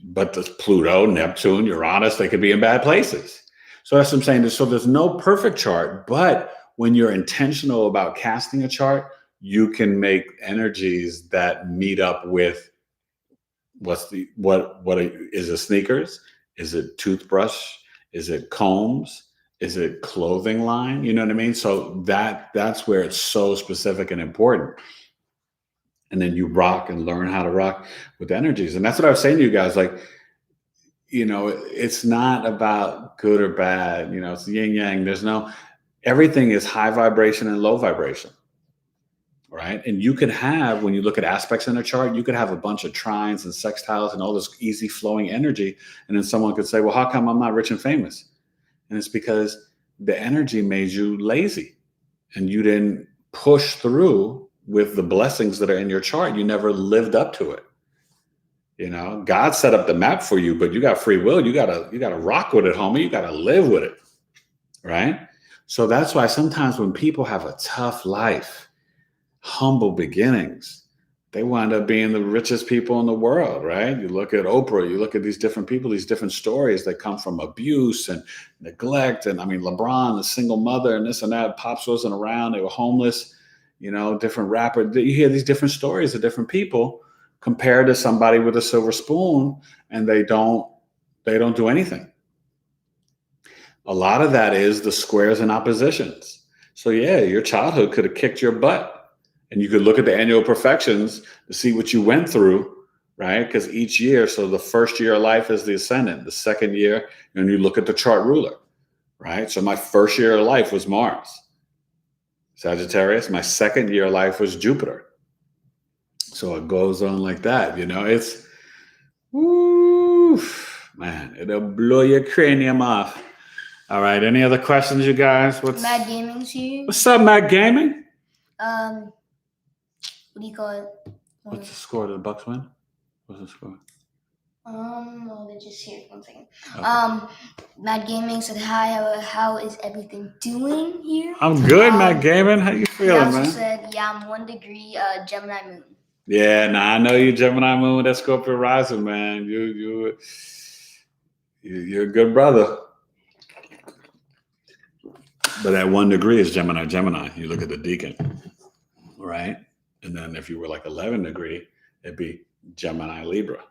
But the Pluto, Neptune, Uranus, they could be in bad places. So that's what I'm saying. So there's no perfect chart, but when you're intentional about casting a chart, you can make energies that meet up with what is it? Sneakers? Is it toothbrush? Is it combs? Is it clothing line? You know what I mean? So that's where it's so specific and important. And then you rock and learn how to rock with energies. And that's what I was saying to you guys. Like, it's not about good or bad. It's yin yang. Everything is high vibration and low vibration, right? And you could have, when you look at aspects in a chart, you could have a bunch of trines and sextiles and all this easy flowing energy. And then someone could say, well, how come I'm not rich and famous? And it's because the energy made you lazy and you didn't push through with the blessings that are in your chart. You never lived up to it. God set up the map for you, but you got free will. You gotta rock with it, homie. You gotta live with it, right? So that's why sometimes when people have a tough life, humble beginnings, they wind up being the richest people in the world, right? You look at Oprah, you look at these different people, these different stories that come from abuse and neglect. And I mean, LeBron, the single mother and this and that, Pops wasn't around, they were homeless, different rapper. You hear these different stories of different people compared to somebody with a silver spoon, and they don't do anything. A lot of that is the squares and oppositions. So yeah, your childhood could have kicked your butt. And you could look at the annual perfections to see what you went through, right? Because each year, so the first year of life is the ascendant. The second year, and you look at the chart ruler, right? So my first year of life was Mars, Sagittarius. My second year of life was Jupiter. So it goes on like that, it's, woo, man, it'll blow your cranium off. All right, any other questions, you guys? Mad Gaming's here. What's up, Mad Gaming? What do you call it? What's the score? Did the Bucks win? What's the score? Well, they're just here. 1 second. Okay. Matt Gaming said hi. How is everything doing here? I'm good, Matt Gaiman. How you He feeling, also man? said, yeah, I'm 1 degree Gemini moon. Yeah, nah, I know you Gemini moon, that Scorpio rising, man. You're a good brother. But that 1 degree is Gemini. You look at the deacon, right? And then if you were like 11 degree, it'd be Gemini Libra.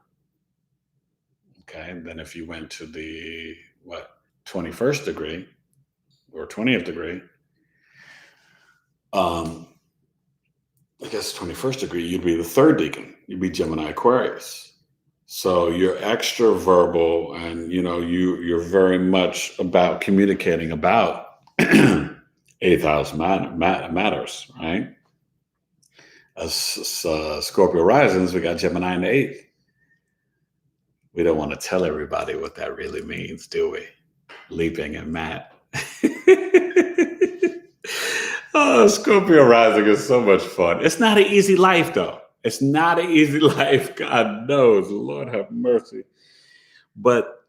Okay. And then if you went to the 21st degree or 20th degree, I guess 21st degree, you'd be the 3rd deacon. You'd be Gemini Aquarius. So you're extra verbal, and you're very much about communicating about 8th house matters, right? As Scorpio risings, we got Gemini in the 8th. We don't want to tell everybody what that really means, do we? Leaping and Matt. Oh, Scorpio rising is so much fun. It's not an easy life, though. It's not an easy life. God knows. Lord have mercy. But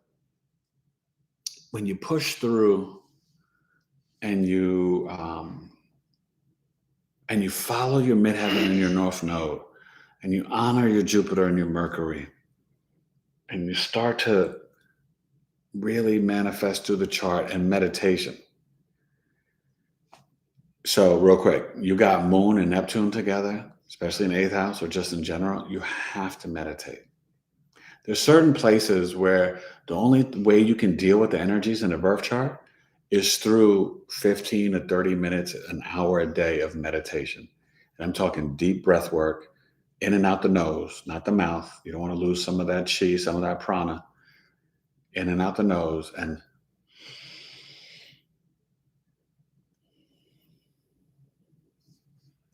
when you push through and you follow your midheaven and your north node, and you honor your Jupiter and your Mercury, and you start to really manifest through the chart and meditation. So real quick, you got Moon and Neptune together, especially in 8th house or just in general, you have to meditate. There's certain places where the only way you can deal with the energies in a birth chart is through 15 to 30 minutes, an hour a day of meditation. And I'm talking deep breath work, in and out the nose, not the mouth. You don't want to lose some of that chi, some of that prana. In and out the nose, and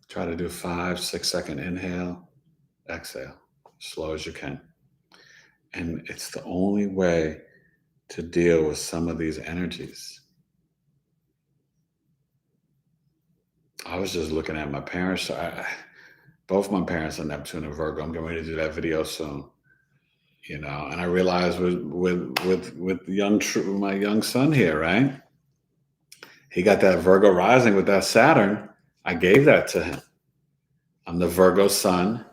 try to do 5-6 second inhale, exhale, slow as you can. And it's the only way to deal with some of these energies. I was just looking at my parents. Both my parents are Neptune and Virgo. I'm getting ready to do that video soon. And I realized with my young son here, right? He got that Virgo rising with that Saturn. I gave that to him. I'm the Virgo sun.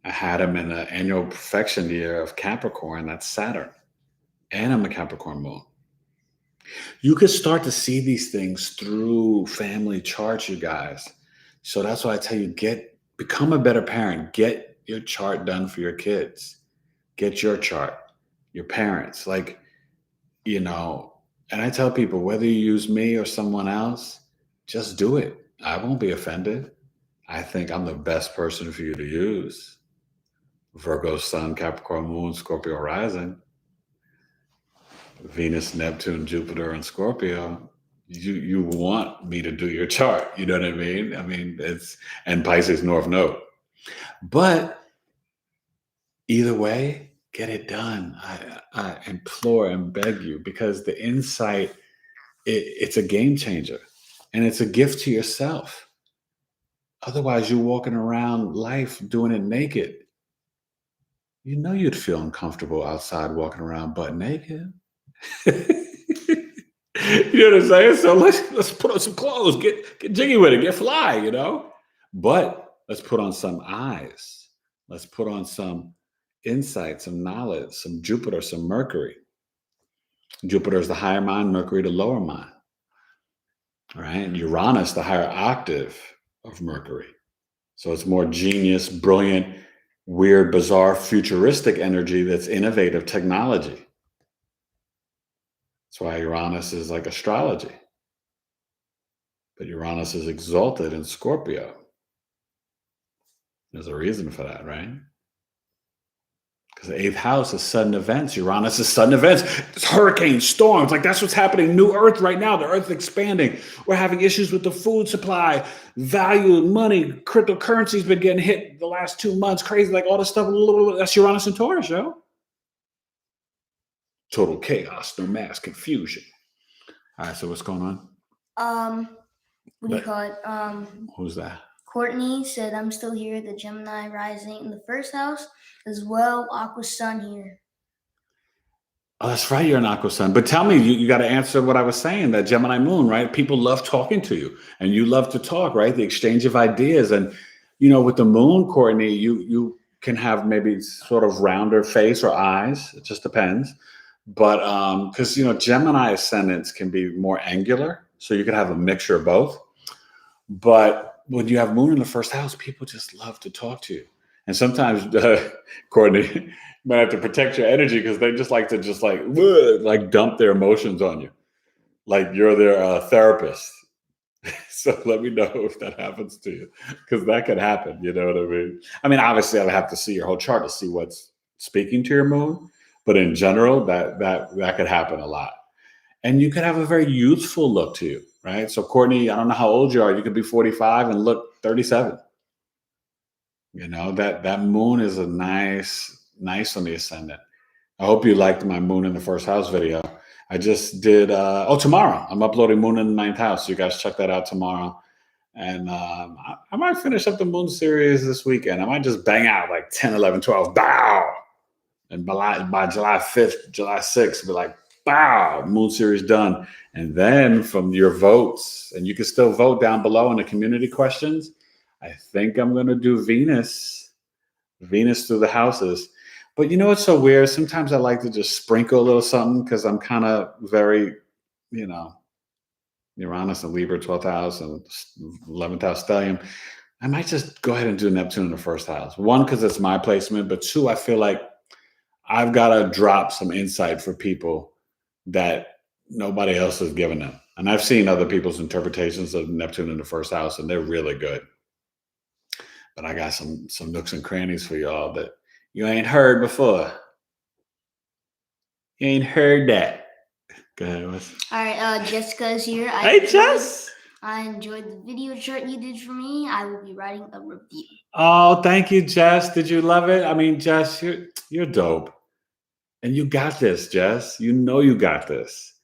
I had him in the annual perfection year of Capricorn. That's Saturn. And I'm a Capricorn moon. You could start to see these things through family charts, you guys. So that's why I tell you, become a better parent. Get your chart done for your kids. Get your chart, your parents. And I tell people, whether you use me or someone else, just do it. I won't be offended. I think I'm the best person for you to use. Virgo sun, Capricorn moon, Scorpio rising. Venus, Neptune, Jupiter, and Scorpio, you want me to do your chart. You know what I mean? And Pisces North Node. But either way, get it done. I implore and beg you, because the insight, it's a game changer, and it's a gift to yourself. Otherwise, you're walking around life doing it naked. You'd feel uncomfortable outside walking around butt naked. You know what I'm saying? So let's put on some clothes, get jiggy with it, get fly, But let's put on some eyes. Let's put on some insight, some knowledge, some Jupiter, some Mercury. Jupiter is the higher mind, Mercury the lower mind. All right. And Uranus, the higher octave of Mercury. So it's more genius, brilliant, weird, bizarre, futuristic energy that's innovative technology. That's why Uranus is like astrology. But Uranus is exalted in Scorpio. There's a reason for that, right? Because the 8th house is sudden events. Uranus is sudden events. It's hurricanes, storms. That's what's happening. New Earth right now. The Earth is expanding. We're having issues with the food supply, value, money, cryptocurrency's been getting hit the last 2 months. Crazy, all this stuff. That's Uranus and Taurus, yo. Total chaos, no mass, confusion. All right, so what's going on? What do you call it? Who's that? Courtney said, I'm still here. The Gemini rising in the first house as well. Aqua sun here. Oh, that's right. You're an Aqua Sun. But tell me, you got to answer what I was saying, that Gemini moon, right? People love talking to you and you love to talk, right? The exchange of ideas. And, with the moon, Courtney, you can have maybe sort of rounder face or eyes. It just depends. But because, Gemini ascendants can be more angular. So you can have a mixture of both. But when you have moon in the first house, people just love to talk to you. And sometimes, Courtney, you might have to protect your energy because they just like to like dump their emotions on you. Like you're their therapist. So let me know if that happens to you, because that could happen. You know what I mean? I mean, obviously, I'd have to see your whole chart to see what's speaking to your moon. But in general, that could happen a lot. And you could have a very youthful look to you, right? So, Courtney, I don't know how old you are. You could be 45 and look 37. That moon is a nice on the ascendant. I hope you liked my moon in the first house video. I just did, tomorrow. I'm uploading moon in the ninth house. So you guys check that out tomorrow. And I might finish up the moon series this weekend. I might just bang out like 10, 11, 12, bow. And by July 5th, July 6th, be like, bow, moon series done. And then from your votes, and you can still vote down below in the community questions, I think I'm going to do Venus through the houses. But what's so weird? Sometimes I like to just sprinkle a little something because I'm kind of very, Uranus and Libra, 12th house and 11th house stellium. I might just go ahead and do Neptune in the first house. One, because it's my placement. But two, I feel like I've got to drop some insight for people that nobody else has given them. And I've seen other people's interpretations of Neptune in the first house, and they're really good. But I got some nooks and crannies for y'all that you ain't heard before. You ain't heard that. Go ahead, Wes. All right, Jessica is here. Hey, Jess. I enjoyed the video chart you did for me. I will be writing a review. Oh, thank you, Jess. Did you love it? I mean, Jess, you're dope. And you got this, Jess. You got this.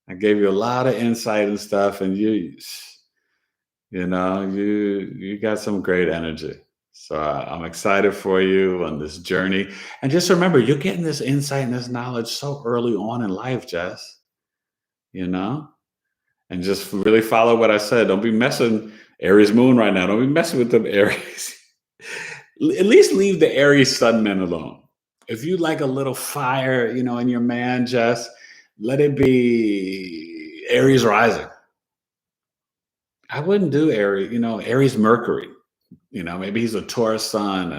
I gave you a lot of insight and stuff, and you got some great energy. So I'm excited for you on this journey. And just remember, you're getting this insight and this knowledge so early on in life, Jess. And just really follow what I said. Don't be messing Aries moon right now. Don't be messing with them Aries. At least leave the Aries sun men alone. If you like a little fire, in your man, Jess, let it be Aries rising. I wouldn't do Aries, Aries Mercury. Maybe he's a Taurus sun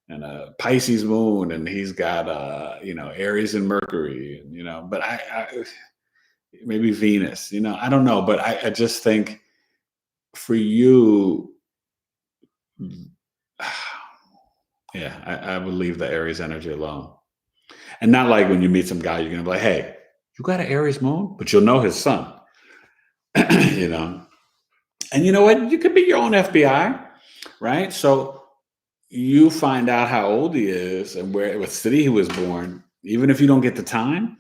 and a Pisces moon, and he's got Aries and Mercury, but I maybe Venus, I don't know, but I just think for you, yeah, I would leave the Aries energy alone. And not like when you meet some guy, you're going to be like, hey, you got an Aries moon? But you'll know his sun, And you know what? You could be your own FBI, right? So you find out how old he is and what city he was born, even if you don't get the time.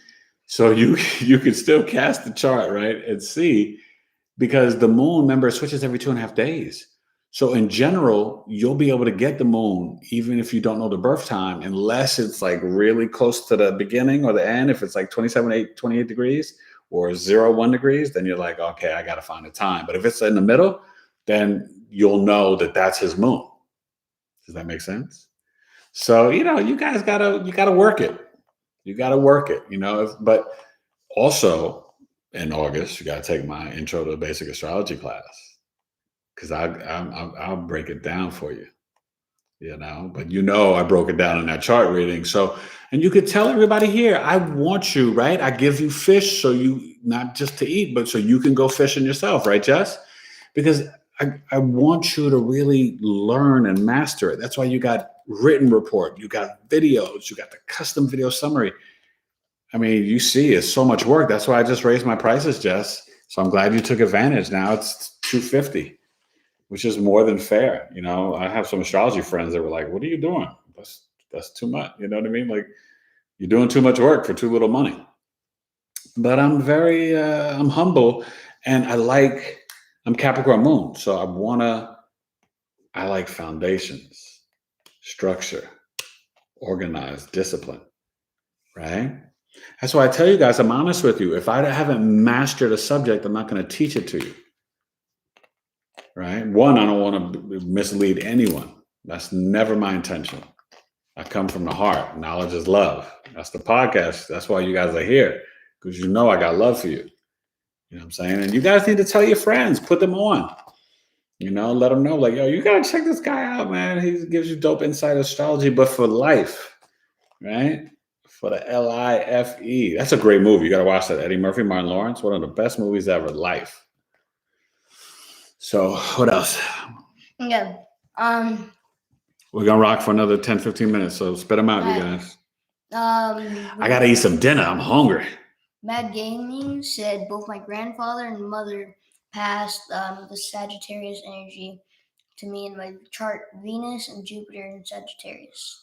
So you could still cast the chart, right? And see, because the moon, remember, switches every 2.5 days. So in general, you'll be able to get the moon, even if you don't know the birth time, unless it's like really close to the beginning or the end. If it's like 28 degrees or 1 degrees, then you're like, okay, I got to find a time. But if it's in the middle, then you'll know that that's his moon. Does that make sense? So, you guys you gotta work it. You got to work it, but also in August, you got to take my intro to basic astrology class. Because I'll break it down for you, But I broke it down in that chart reading. So, and you could tell everybody here, I want you, right? I give you fish so you, not just to eat, but so you can go fishing yourself, right, Jess? Because I want you to really learn and master it. That's why you got written report, you got videos, you got the custom video summary. I mean, you see, it's so much work. That's why I just raised my prices, Jess. So I'm glad you took advantage. Now it's $250. Which is more than fair. I have some astrology friends that were like, what are you doing? That's too much. You know what I mean? Like, you're doing too much work for too little money. But I'm very, I'm humble, and I'm Capricorn moon. So I want to I like foundations, structure, organized, discipline, right? That's why I tell you guys, I'm honest with you. If I haven't mastered a subject, I'm not going to teach it to you, right? One, I don't want to mislead anyone. That's never my intention. I come from the heart. Knowledge is love. That's the podcast. That's why you guys are here, because you know I got love for you. You know what I'm saying? And you guys need to tell your friends, put them on. You know, let them know, like, yo, you got to check this guy out, man. He gives you dope insight astrology, but for life, right? For the Life. That's a great movie. You got to watch that. Eddie Murphy, Martin Lawrence, one of the best movies ever, Life. So what else? Yeah. We're going to rock for another 10, 15 minutes. So spit them out, you guys. I got to eat some dinner. I'm hungry. Mad Gaming said both my grandfather and mother passed the Sagittarius energy to me in my chart, Venus and Jupiter in Sagittarius.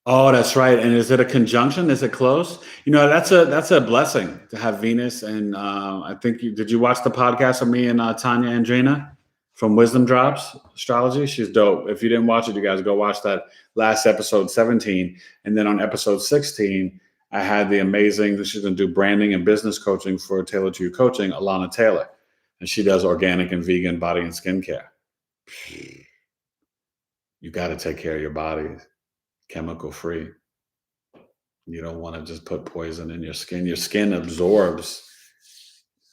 Oh, that's right. And is it a conjunction? Is it close? You know, that's a blessing to have Venus. And I think did you watch the podcast of me and Tanya Andrina from Wisdom Drops Astrology? She's dope. If you didn't watch it, you guys go watch that last episode 17. And then on episode 16, I had the amazing, she's going to do branding and business coaching for Tailored to You Coaching, Alana Taylor. And she does organic and vegan body and skincare. You got to take care of your body. Chemical free. You don't want to just put poison in your skin. Your skin absorbs.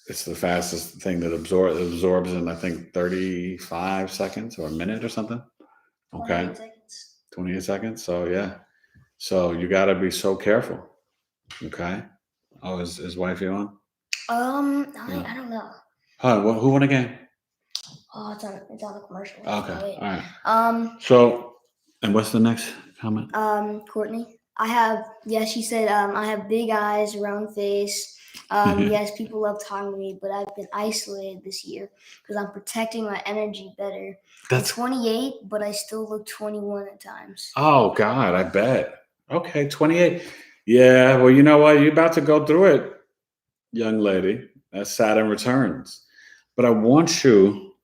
It's the fastest thing that absorbs in, I think, 35 seconds or a minute or something. Okay. 28 seconds. 28 seconds. So yeah. So you got to be so careful. Okay. Oh, is wifey on? I don't know. Who won again? Oh, it's on the commercial. Okay. All right. So, and what's the next comment? Courtney. She said, I have big eyes, round face. Yes, people love talking to me, but I've been isolated this year because I'm protecting my energy better. I'm 28, but I still look 21 at times. Oh, God, I bet. Okay, 28. Yeah, well, you know what? You're about to go through it, young lady. That's Saturn returns. But I want you,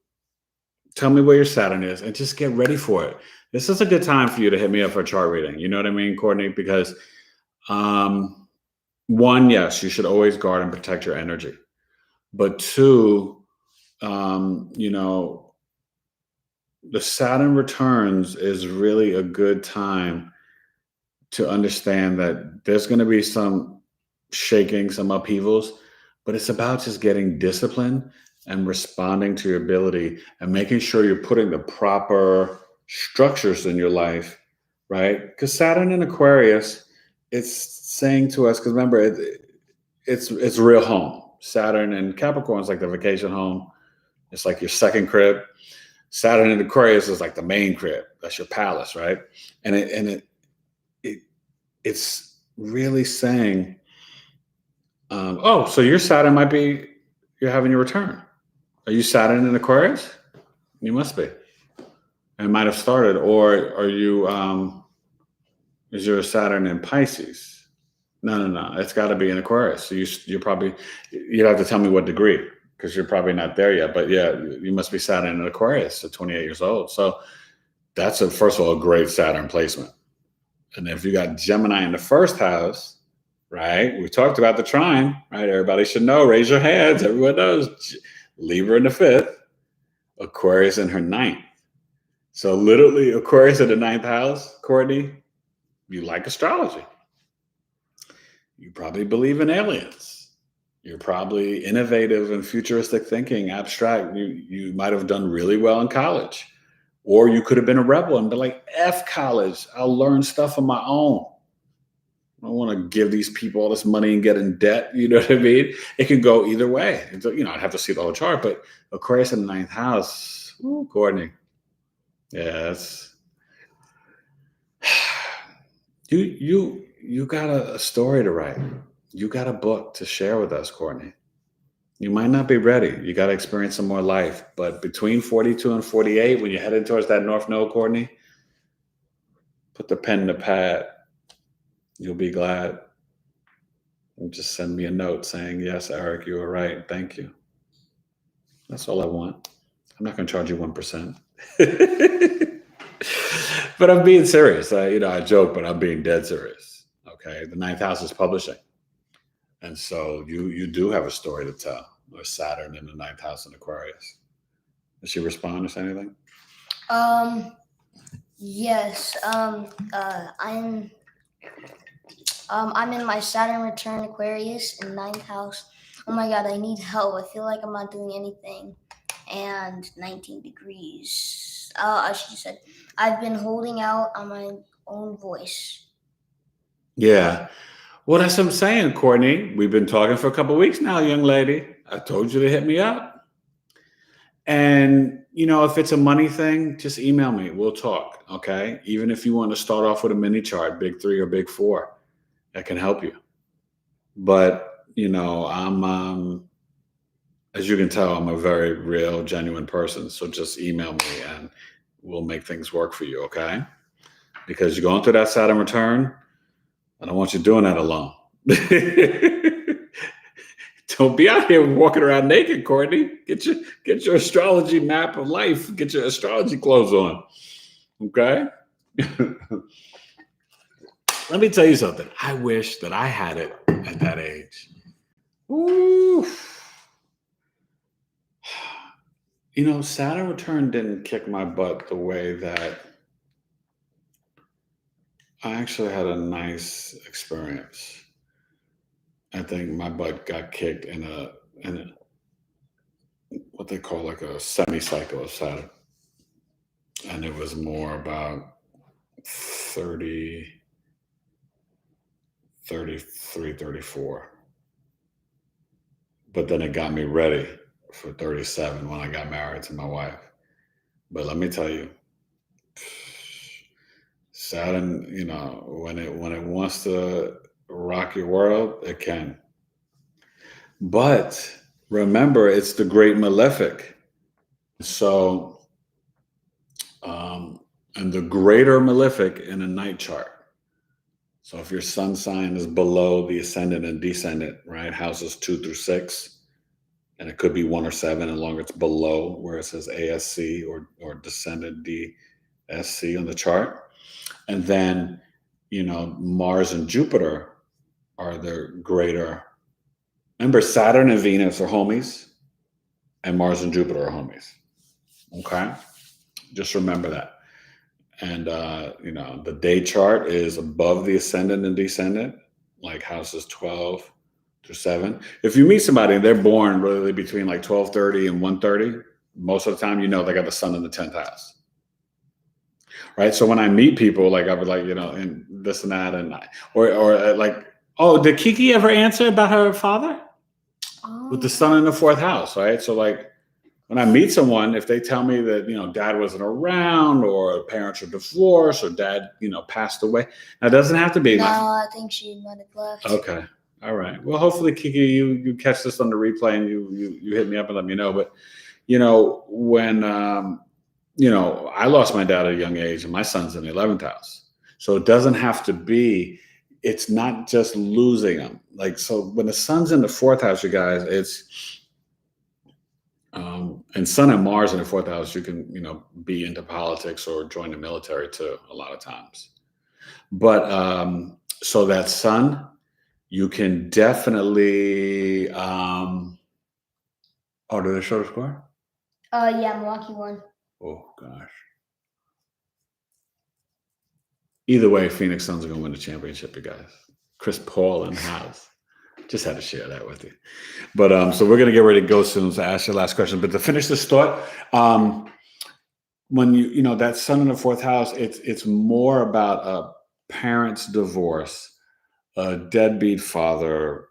tell me where your Saturn is and just get ready for it. This is a good time for you to hit me up for a chart reading. You know what I mean, Courtney? Because one, yes, you should always guard and protect your energy. But two, you know, the Saturn returns is really a good time to understand that there's going to be some shaking, some upheavals, but it's about just getting discipline and responding to your ability and making sure you're putting the proper structures in your life, right? Because Saturn in Aquarius, it's saying to us, because remember, it's real home. Saturn in Capricorn is like the vacation home. It's like your second crib. Saturn in Aquarius is like the main crib. That's your palace, right? And it's really saying, so your Saturn might be, you're having your return. Are you Saturn in Aquarius? You must be. It might have started, or are you? Is your Saturn in Pisces? No. It's got to be in Aquarius. So you're probably, you'd have to tell me what degree, because you're probably not there yet. But yeah, you must be Saturn in Aquarius at 28 years old. So that's first of all, a great Saturn placement. And if you got Gemini in the first house, right? We talked about the trine, right? Everybody should know. Raise your hands. Everyone knows. Libra in the fifth, Aquarius in her ninth. So literally Aquarius in the ninth house, Courtney, you like astrology. You probably believe in aliens. You're probably innovative and futuristic thinking, abstract. You might have done really well in college. Or you could have been a rebel and be like, F college, I'll learn stuff on my own. I don't want to give these people all this money and get in debt. You know what I mean? It can go either way. You know, I'd have to see the whole chart, but Aquarius in the ninth house, Courtney. Yes. You got a story to write. You got a book to share with us, Courtney. You might not be ready. You got to experience some more life. But between 42 and 48, when you're headed towards that North Node, Courtney, put the pen to pad. You'll be glad. And just send me a note saying, yes, Eric, you were right. Thank you. That's all I want. I'm not going to charge you 1%. But I'm being serious. I joke, but I'm being dead serious. Okay. The ninth house is publishing. And so you do have a story to tell with Saturn in the ninth house in Aquarius. Did she respond or say anything? Yes. I'm in my Saturn return Aquarius in ninth house. Oh my God, I need help. I feel like I'm not doing anything. And 19 degrees. She said, I've been holding out on my own voice. Yeah. Well, that's what I'm saying, Courtney. We've been talking for a couple of weeks now, young lady. I told you to hit me up. And, if it's a money thing, just email me. We'll talk. Okay. Even if you want to start off with a mini chart, big 3 or big 4, that can help you. But, I'm, as you can tell, I'm a very real, genuine person. So just email me and we'll make things work for you. Okay. Because you're going through that Saturn return. I don't want you doing that alone. Don't be out here walking around naked, Courtney. Get your astrology map of life. Get your astrology clothes on. Okay? Let me tell you something. I wish that I had it at that age. Ooh. Saturn return didn't kick my butt the way that I actually had a nice experience. I think my butt got kicked in a what they call like a semi-cycle of Saturn. And it was more about 30, 33, 34. But then it got me ready for 37 when I got married to my wife. But let me tell you, Saturn, when it wants to rock your world, it can. But remember, it's the great malefic. So, and the greater malefic in a night chart. So if your sun sign is below the ascendant and descendant, right? Houses 2 through 6, and it could be 1 or 7, as long as it's below where it says ASC or descendant DSC on the chart. And then, Mars and Jupiter are the greater. Remember, Saturn and Venus are homies, and Mars and Jupiter are homies. Okay? Just remember that. And, the day chart is above the ascendant and descendant, like houses 12 through 7. If you meet somebody and they're born really between like 12:30 and 1:30, most of the time, they got the sun in the 10th house. Right. So when I meet people, like I would like, and this and that, and or like, oh, did Kiki ever answer about her father? With the sun in the 4th house, right? So like when I meet someone, if they tell me that, dad wasn't around or parents are divorced or dad, passed away. Now, it doesn't have to be. No, I think she might have left. Okay. All right. Well, hopefully, Kiki, you catch this on the replay and you hit me up and let me know. But, when, I lost my dad at a young age and my son's in the 11th house. So it doesn't have to be, it's not just losing them. Like, so when the sun's in the 4th house, you guys, it's, and Sun and Mars in the 4th house, you can, be into politics or join the military too, a lot of times. But so that Sun, you can definitely. Oh, did they show the score? Yeah, Milwaukee won. Oh gosh. Either way, Phoenix Suns are going to win the championship, you guys. Chris Paul in the house. Just had to share that with you. But so we're going to get ready to go soon. So ask your last question. But to finish this thought, when that sun in the 4th house, it's more about a parent's divorce, a deadbeat father.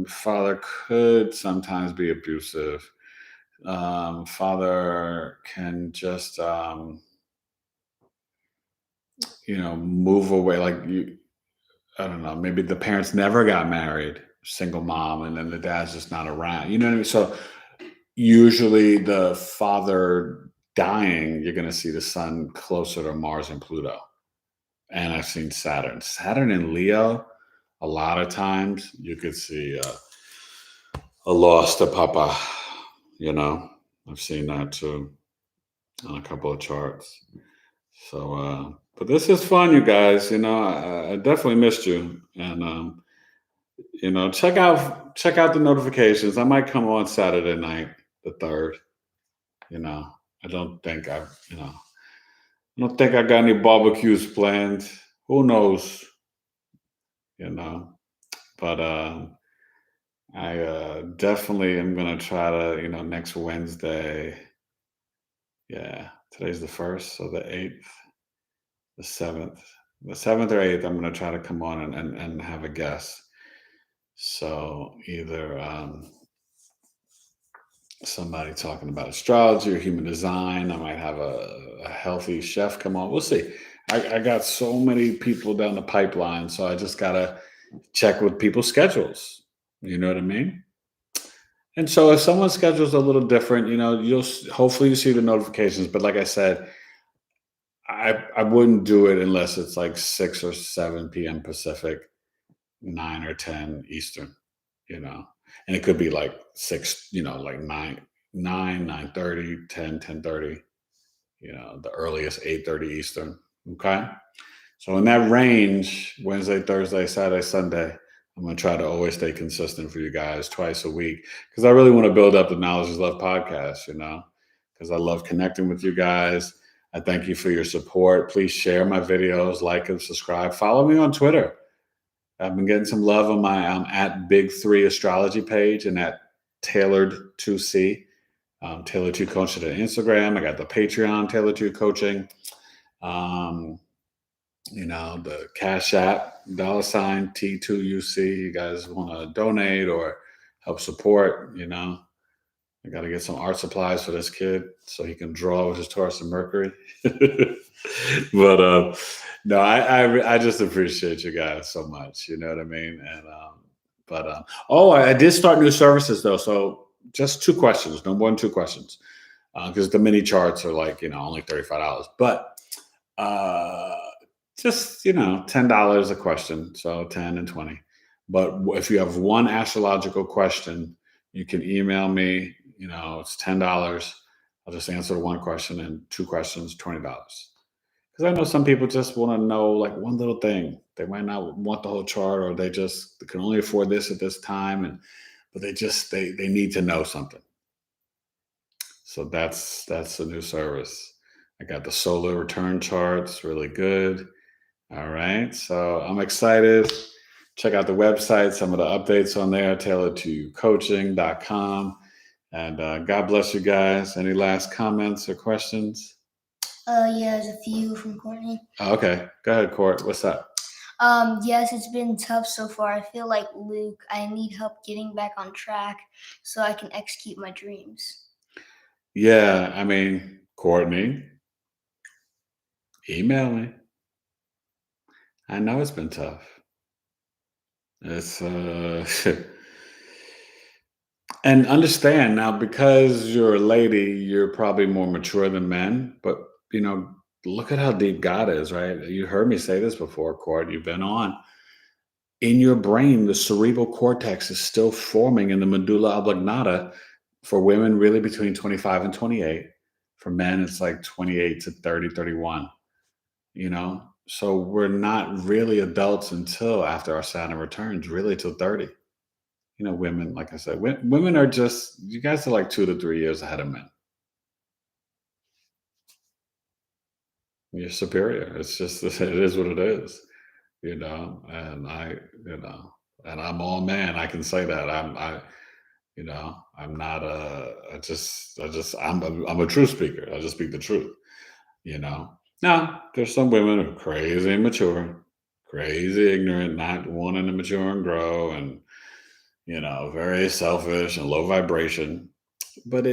Father could sometimes be abusive. Father can just, move away. Like I don't know, maybe the parents never got married, single mom, and then the dad's just not around. You know what I mean? So usually the father dying, you're going to see the sun closer to Mars and Pluto. And I've seen Saturn. Saturn in Leo, a lot of times you could see a loss to Papa. I've seen that too on a couple of charts. So, but this is fun, you guys. I definitely missed you, and check out the notifications. I might come on Saturday night, the 3rd. You know, I don't think I got any barbecues planned. Who knows? You know, but I definitely am gonna try to, next Wednesday. Yeah, today's the 1st, so the 8th, the 7th, or 8th. I'm gonna try to come on and have a guest. So either somebody talking about astrology or human design. I might have a healthy chef come on. We'll see. I got so many people down the pipeline, so I just gotta check with people's schedules. You know what I mean? And so if someone's schedule is a little different, hopefully you see the notifications. But like I said, I wouldn't do it unless it's like 6 or 7 p.m. Pacific, 9 or 10 Eastern. And it could be like 6, like 9:30, 10:30. The earliest 8:30 Eastern. Okay. So in that range, Wednesday, Thursday, Saturday, Sunday, I'm going to try to always stay consistent for you guys twice a week because I really want to build up the Knowledge is Love podcast, because I love connecting with you guys. I thank you for your support. Please share my videos, like and subscribe. Follow me on Twitter. I've been getting some love on my at Big 3 Astrology page and at Tailored 2C. Tailored 2 Coaching on Instagram. I got the Patreon Tailored 2 Coaching. The Cash App, $ T2UC. You guys want to donate or help support, I got to get some art supplies for this kid so he can draw with his Taurus and Mercury. But no, I just appreciate you guys so much. You know what I mean? And I did start new services though. So just 2 questions, no more than 2 questions, because the mini charts are like only $35. But just $10 a question, so 10 and 20. But if you have one astrological question, you can email me. It's $10. I'll just answer the 1 question, and 2 questions, $20. Because I know some people just want to know like one little thing. They might not want the whole chart, or they can only afford this at this time, but they need to know something. So that's a new service. I got the solar return charts, really good. All right, so I'm excited. Check out the website, some of the updates on there, tailored2coaching.com. And God bless you guys. Any last comments or questions? Yeah, there's a few from Courtney. Oh, okay, go ahead, Court. What's up? Yes, it's been tough so far. I feel like Luke, I need help getting back on track so I can execute my dreams. Yeah, I mean, Courtney, email me. I know it's been tough. It's and understand now, because you're a lady, you're probably more mature than men, but look at how deep God is, right? You heard me say this before, Court. You've been on. In your brain, the cerebral cortex is still forming in the medulla oblongata. For women, really between 25 and 28. For men, it's like 28 to 30, 31. So we're not really adults until after our Saturn returns, really till 30. Women, like I said, women are just, you guys are like 2 to 3 years ahead of men. You're superior. It's just, it is what it is, and and I'm all man. I can say that. I'm not I'm a true speaker. I just speak the truth, Now, there's some women who are crazy immature, crazy ignorant, not wanting to mature and grow, and very selfish and low vibration. But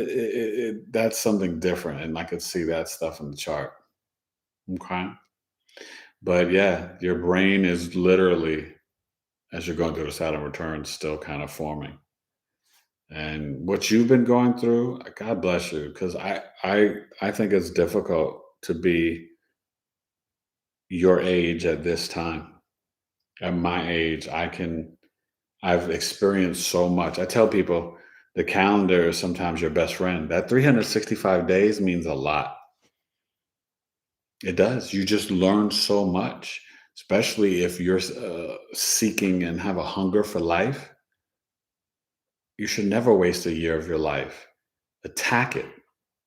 that's something different, and I could see that stuff in the chart. Okay. But yeah, your brain is literally, as you're going through the Saturn return, still kind of forming. And what you've been going through, God bless you, because I think it's difficult to be your age at this time. At my age, I've experienced so much. I tell people the calendar is sometimes your best friend. That 365 days means a lot. It does. You just learn so much, especially if you're seeking and have a hunger for life. You should never waste a year of your life. Attack it.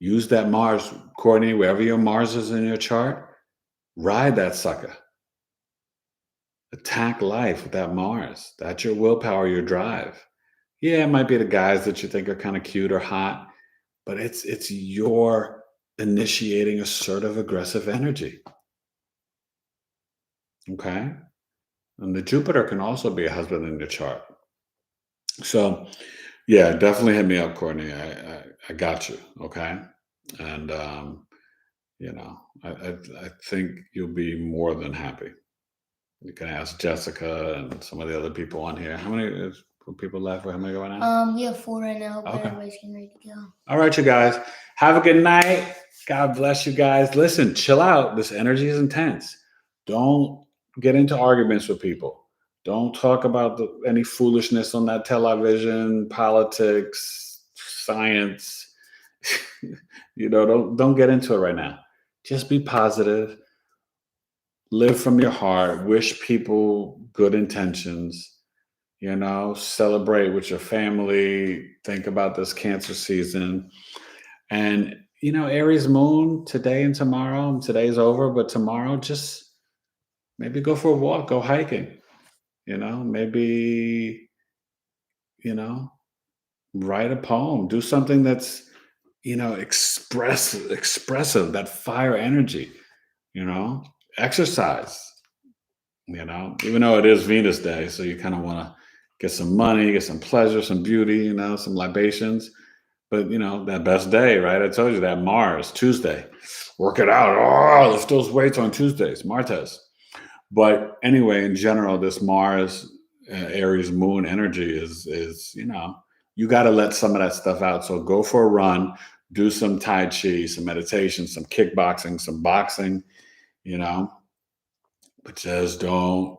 Use that Mars, Courtney, wherever your Mars is in your chart, ride that sucker. Attack life with that Mars. That's your willpower, your drive. Yeah, it might be the guys that you think are kind of cute or hot, but it's your initiating assertive, aggressive energy. Okay? And the Jupiter can also be a husband in your chart. So, yeah, definitely hit me up, Courtney. I got you. Okay? And I think you'll be more than happy. You can ask Jessica and some of the other people on here. How many people left? How many right now? We have 4 right now, but Okay. everybody's getting ready to go. All right, you guys. Have a good night. God bless you guys. Listen, chill out. This energy is intense. Don't get into arguments with people. Don't talk about any foolishness on that television, politics, science. Don't get into it right now. Just be positive. Live from your heart. Wish people good intentions. Celebrate with your family. Think about this Cancer season. And, Aries moon today and tomorrow. Today's over, but tomorrow just maybe go for a walk, go hiking. Maybe, write a poem, do something that's, expressive, that fire energy, exercise, even though it is Venus Day. So you kind of want to get some money, get some pleasure, some beauty, some libations. But, that best day, right? I told you that Mars, Tuesday. Work it out. Oh, lift those weights on Tuesdays, Martes. But anyway, in general, this Mars, Aries moon energy is you got to let some of that stuff out. So go for a run, do some Tai Chi, some meditation, some kickboxing, some boxing, but just don't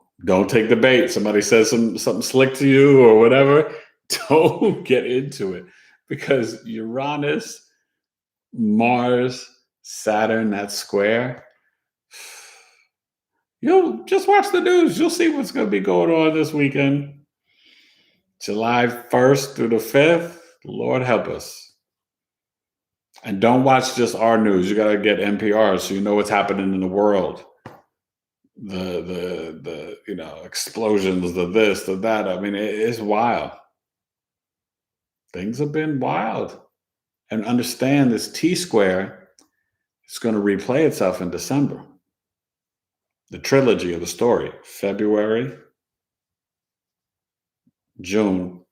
take the bait. Somebody says something slick to you or whatever. Don't get into it, because Uranus, Mars, Saturn, that square. You'll just watch the news. You'll see what's going to be going on this weekend. July 1st through the 5th. Lord help us. And don't watch just our news. You got to get NPR so you know what's happening in the world. The explosions, the this, the that. I mean, it's wild. Things have been wild. And understand this T-square is going to replay itself in December. The trilogy of the story, February, June,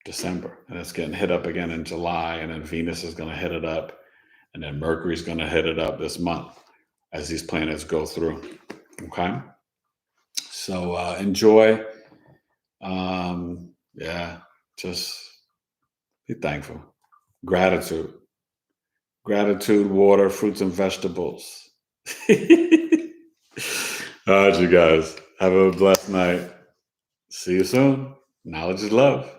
December. And it's getting hit up again in July, and then Venus is going to hit it up, and then Mercury's going to hit it up this month as these planets go through. Okay? So enjoy. Just be thankful. Gratitude, water, fruits, and vegetables. All right, you guys. Have a blessed night. See you soon. Knowledge is love.